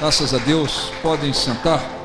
Graças a Deus. Podem sentar.